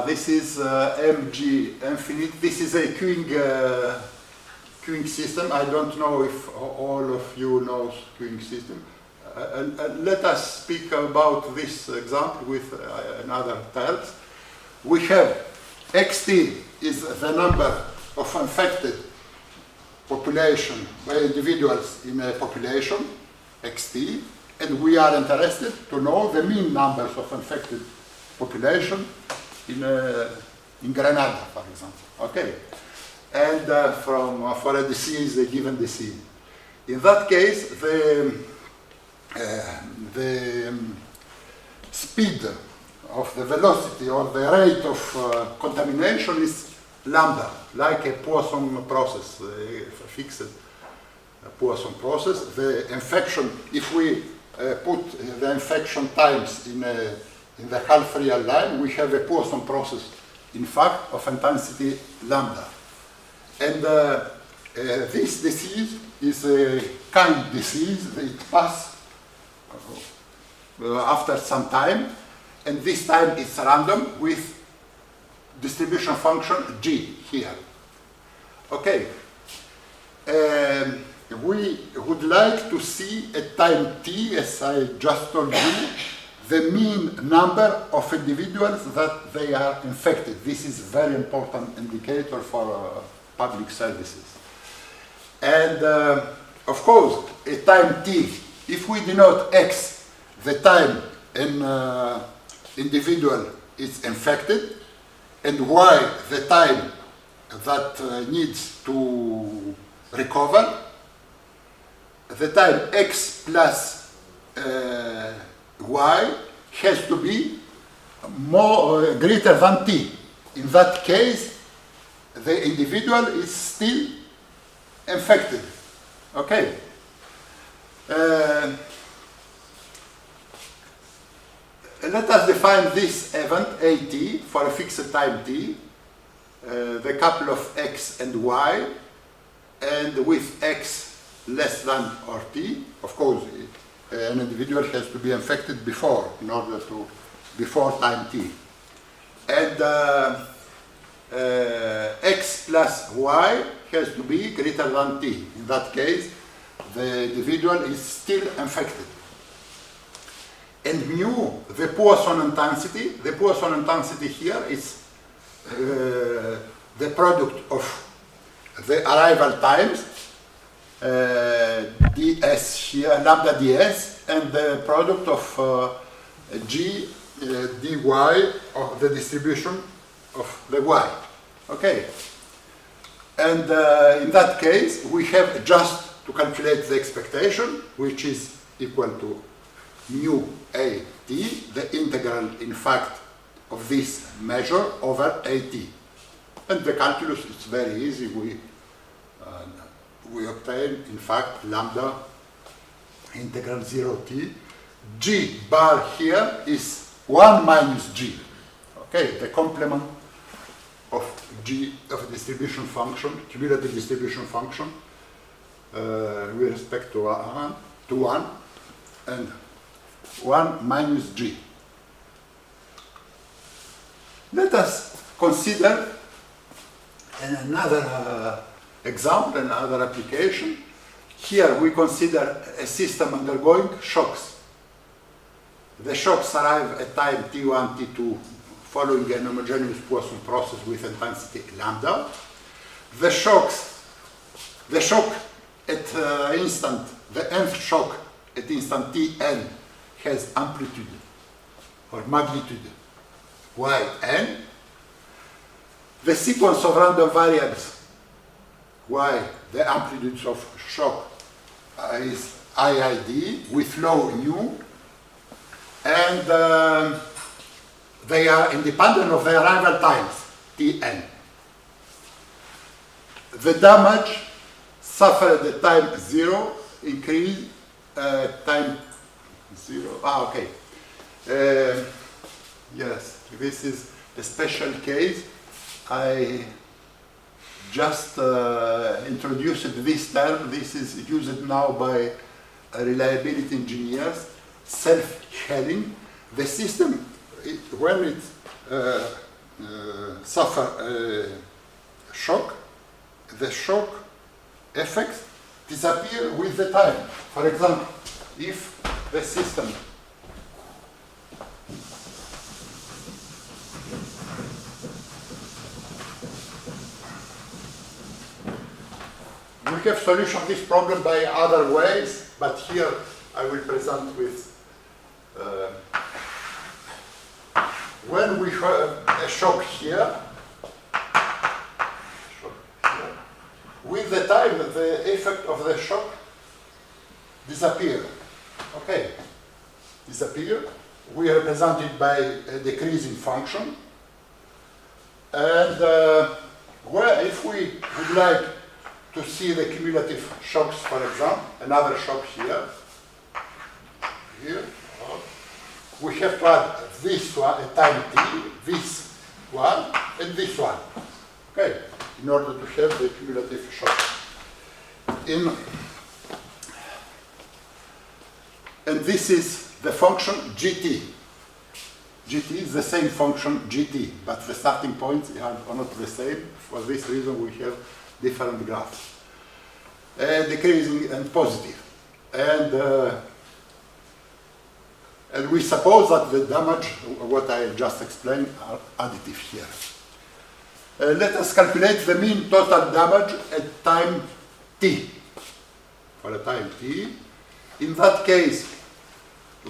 S2: This is mg infinite. This is a queuing system. I don't know if all of you know queuing system. Let us speak about this example with another terms. We have xt is the number of infected population by individuals in a population, xt, and we are interested to know the mean numbers of infected population in Grenada, for example. Okay, and for a disease, a given disease. In that case, the speed of the velocity or the rate of contamination is lambda, like a Poisson process, a fixed Poisson process. The infection, if we put the infection times in the half real line, we have a Poisson process, in fact, of intensity lambda. And this disease is a kind disease. It passes after some time, and this time it's random with distribution function g here. Okay. We would like to see at time t, as I just told you, the mean number of individuals that they are infected. This is a very important indicator for public services. And of course, at time t, if we denote x, the time an individual is infected, and y, the time that needs to recover, the time x plus y has to be greater than t. In that case, the individual is still infected. Okay. Let us define this event, at, for a fixed time t, the couple of x and y, and with x less than or t. Of course, an individual has to be infected before, in order to, before time t. And x plus y has to be greater than t. In that case, the individual is still infected. And mu, the Poisson intensity here is the product of the arrival times, ds here, lambda ds, and the product of g dy of the distribution of the y. Okay. And in that case, we have just to calculate the expectation, which is equal to mu a t, the integral, in fact, of this measure over a t. And the calculus is very easy. We obtain, in fact, lambda integral 0 t. G bar here is 1 minus g. Okay, the complement of g of distribution function, cumulative distribution function, with respect to 1, and 1 minus g. Let us consider another example, another application. Here we consider a system undergoing shocks. The shocks arrive at time t1, t2, following an homogeneous Poisson process with intensity lambda. The shock at instant, the nth shock at instant tn has amplitude or magnitude yn. The sequence of random variables y, the amplitudes of shock, is iid with low nu, and they are independent of the arrival times, Tn. The damage suffered at time 0 increase time 0. Okay. Yes, this is a special case. I just introduced this term. This is used now by reliability engineers, self-healing. The system, when it suffers shock, the shock effects disappear with the time. For example, if the system we have solution of this problem by other ways, but here I will present with when we have a shock here, with the time the effect of the shock disappear. Okay, disappear. We represent it by a decreasing function. And if we would like to see the cumulative shocks, for example, another shock here, we have to add this one at time t, this one, and this one. Okay, in order to have the cumulative shock. And this is the function gt. Gt is the same function gt, but the starting points are not the same. For this reason, we have different graphs, decreasing and positive. And we suppose that the damage, what I just explained, are additive here. Let us calculate the mean total damage at time t. For a time t, in that case,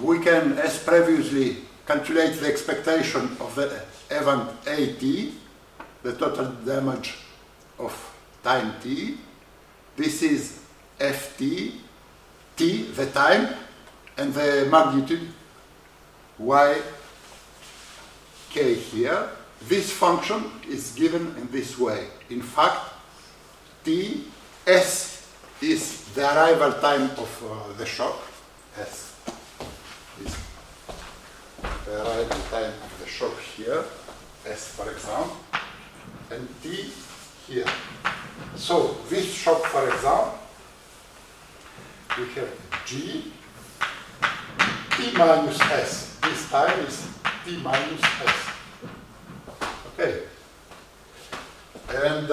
S2: we can, as previously, calculate the expectation of the event at, the total damage of time t. This is ft, t, the time, and the magnitude y, k here. This function is given in this way. In fact, t, s is the arrival time of the shock. S is the arrival time of the shock here, S for example, and t here. So this shock, for example, we have g, t minus s. This time is t minus s. Okay. And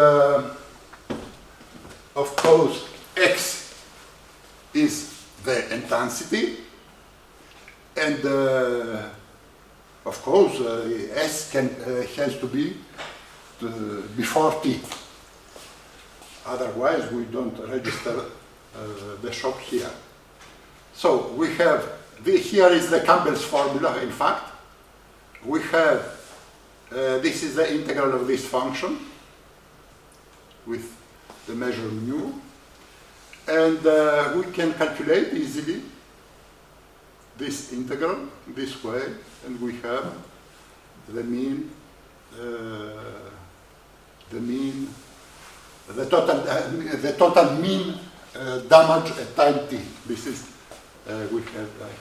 S2: of course, x is the intensity, and of course, s has to be before t. Otherwise, we don't register the shock here. So we have, here is the Campbell's formula, in fact. We have, this is the integral of this function with the measure mu. And we can calculate easily this integral this way, and we have the mean, the total mean damage at time t. This is I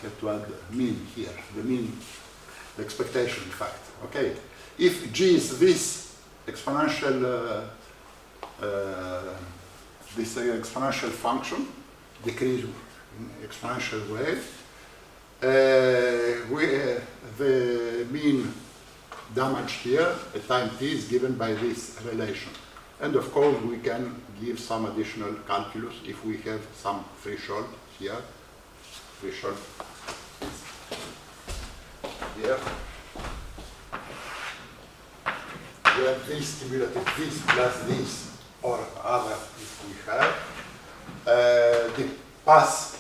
S2: have to add mean here, the expectation, in fact. Okay, if g is this exponential function, decrease in exponential way, the mean damage here at time t is given by this relation. And of course, we can give some additional calculus if we have some threshold here. Threshold is here. We have this cumulative, this plus this, or other if we have. The pass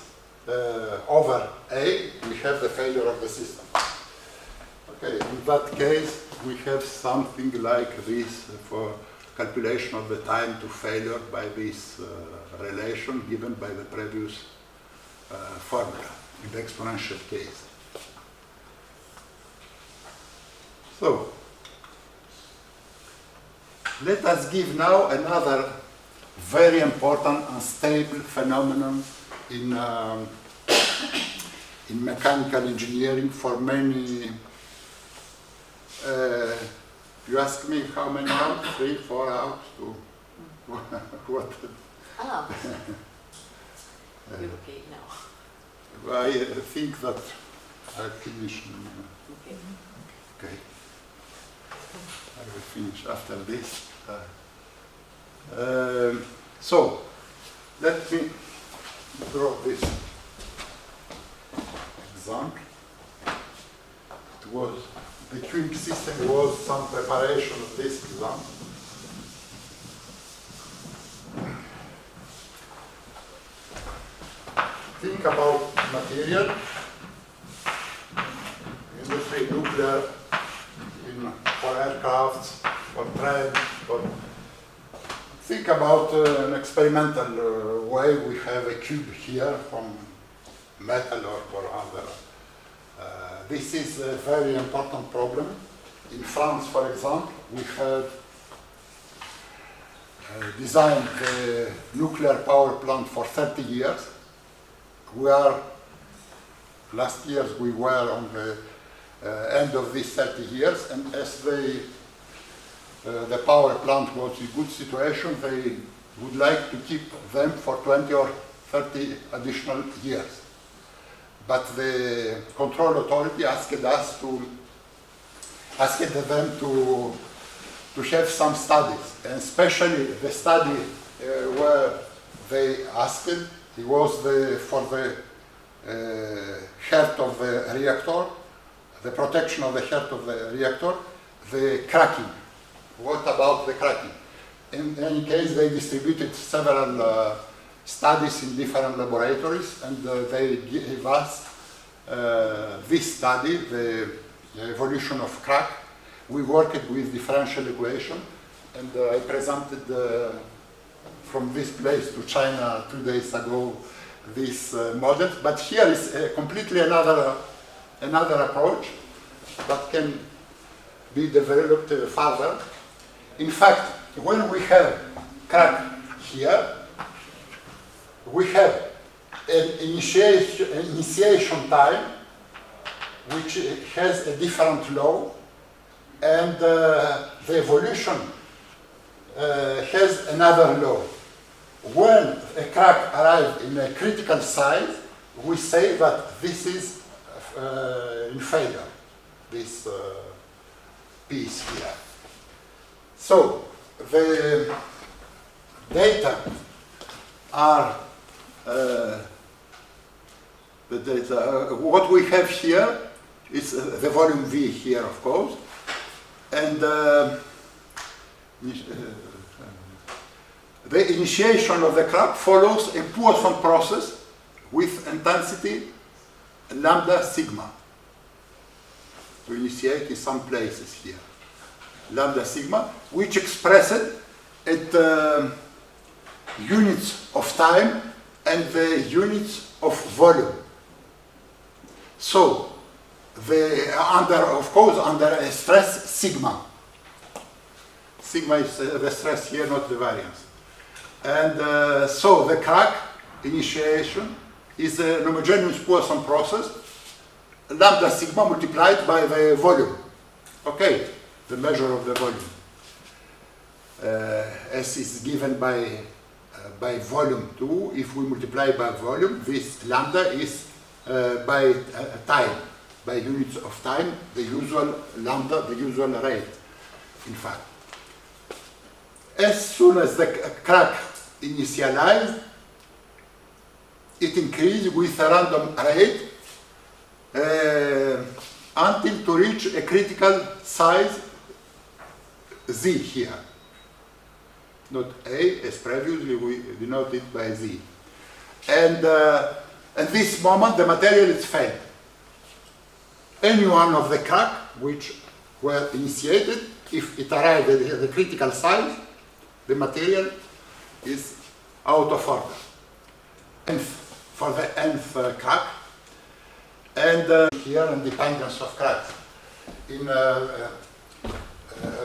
S2: over A, we have the failure of the system. Okay, in that case, we have something like this for calculation of the time to failure by this relation given by the previous formula in the exponential case. So, let us give now another very important unstable phenomenon in mechanical engineering for many. You ask me how many hours? 3, 4 hours to what?
S1: Oh. You're okay now.
S2: I think that I'll finish.
S1: Okay.
S2: Okay. I will finish after this. So, let me draw this example. It was, the queuing system was some preparation of this example. Think about material, industry, nuclear, for aircrafts, for trains, think about an experimental way. We have a cube here from metal or other. This is a very important problem. In France, for example, we have designed the nuclear power plant for 30 years. Last year we were on the end of these 30 years, and as the power plant was in good situation, they would like to keep them for 20 or 30 additional years. But the control authority asked them to have some studies, and especially the study where they asked, it was for the heart of the reactor, the protection of the heart of the reactor, the cracking. What about the cracking? In any case, they distributed several studies in different laboratories, and they gave us this study, the evolution of crack. We worked with differential equation, and I presented from this place to China 2 days ago this model. But here is completely another approach that can be developed further. In fact, when we have crack here, we have an initiation time which has a different law, and the evolution has another law. When a crack arrives in a critical size, we say that this is in failure, this piece here. So the data are what we have here is the volume V here, of course, and the initiation of the crack follows a Poisson process with intensity lambda sigma. To initiate in some places here, lambda sigma, which expressed at units of time and the units of volume. So, under a stress sigma. Sigma is the stress here, not the variance. And so the crack initiation is a homogeneous Poisson process, lambda sigma multiplied by the volume. Okay, the measure of the volume. As is given by volume 2, if we multiply by volume, this lambda is by time, by units of time, the usual lambda, the usual rate, in fact. As soon as the crack initialized, it increased with a random rate until to reach a critical size Z here. Not A, as previously we denoted by Z. And at this moment, the material is fed. Any one of the crack which were initiated, if it arrived at the critical size, the material is out of order. And for the nth crack, and here independence of cracks. In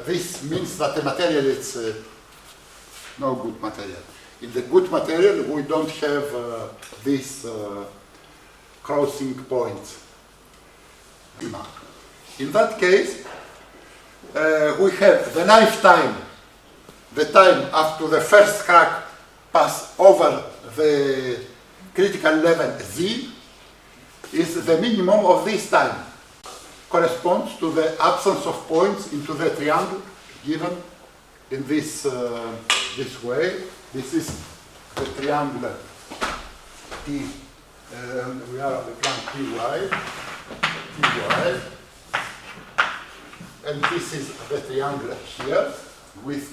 S2: this means that the material is no good material. In the good material, we don't have these crossing points. In that case, we have the lifetime, the time after the first crack pass over the critical level Z is the minimum of this time. Corresponds to the absence of points into the triangle given in this this way. This is the triangle T. We are on the plan TY, and this is the triangle here with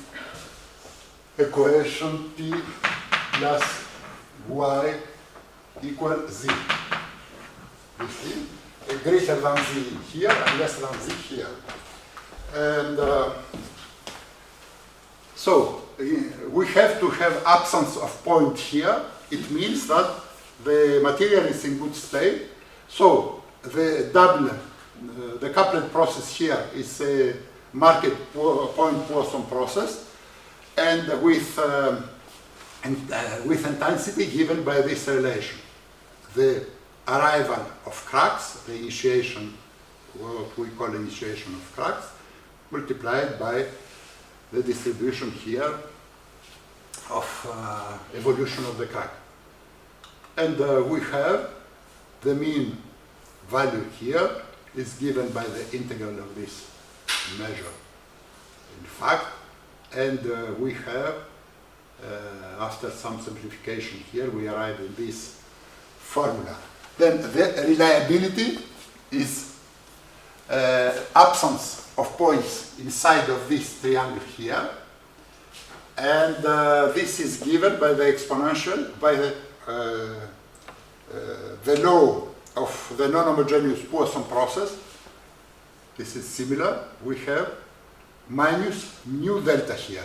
S2: equation T plus Y equal Z. You see? Greater than Z here and less than Z here. And so we have to have absence of point here. It means that the material is in good state. So the the couplet process here is a marked point Poisson process, and with intensity given by this relation. The arrival of cracks, the initiation, what we call initiation of cracks, multiplied by the distribution here of evolution of the crack. And we have the mean value here is given by the integral of this measure, in fact, and we have, after some simplification here, we arrive in this formula. Then the reliability is absence of points inside of this triangle here, and this is given by the exponential, by the law of the non-homogeneous Poisson process. This is similar. We have minus mu delta here,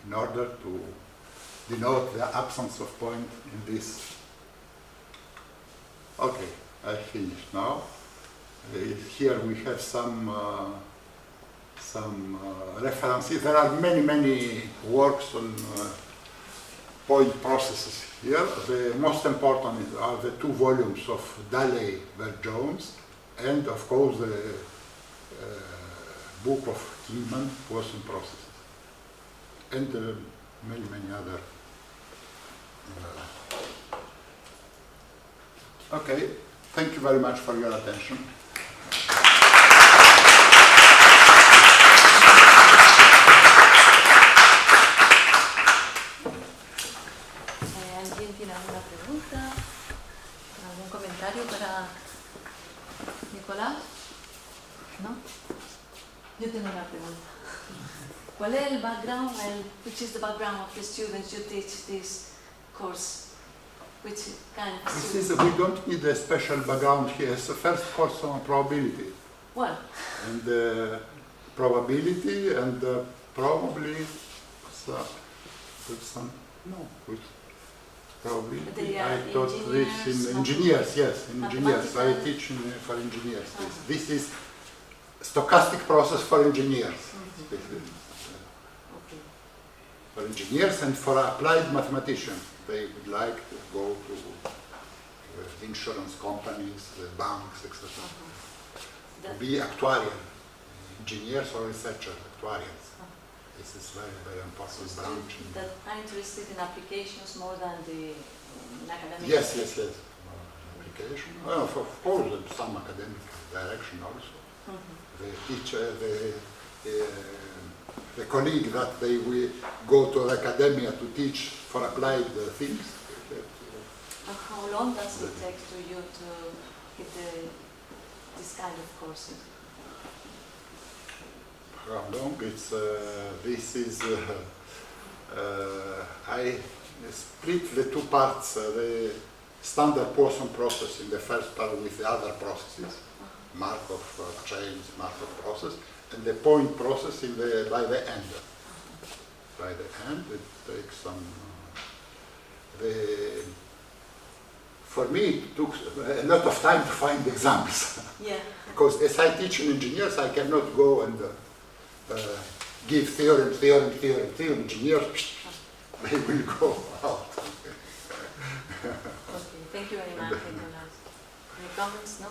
S2: in order to denote the absence of point in this. Okay, I finished now. Here we have some references. There are many works on point processes here. The most important are the 2 volumes of Daley versus Jones, and of course the book of Kingman, Poisson processes, and many other. Okay, thank you very much for your attention.
S1: ¿Alguien tiene alguna pregunta? ¿Algún comentario para Nikolaos? ¿No? Yo tengo una pregunta. ¿Cuál es el background, which is the background of the students you teach this course? Which kind of students?
S2: We don't need a special background here. It's the first course on probability.
S1: Well.
S2: And probability and probably with some, no, with probability. I taught this in engineers, yes, in engineers. I teach for engineers. This is stochastic process for engineers. For engineers and for applied mathematicians. They would like to go to insurance companies, banks, etc. To be actuarial, engineers or researchers, actuarials. This is very important branch.
S1: That are interested in applications more than the academic.
S2: Yes. Application. Well, of course, some academic direction also. The teacher, the colleague that they will go to academia to teach for applied things.
S1: How long does it take to you to get this kind of courses?
S2: How long? It's this is I split the 2 parts. The standard Poisson process in the first part with the other processes, Markov chains, Markov process, and the point process in by the end. By the end, it takes some. for me it took a lot of time to find examples.
S1: Yeah.
S2: Because as I teach in engineers, I cannot go and give theorem. Engineers, they will go out.
S1: Okay, thank you very much, Nikolaos. Any comments? No?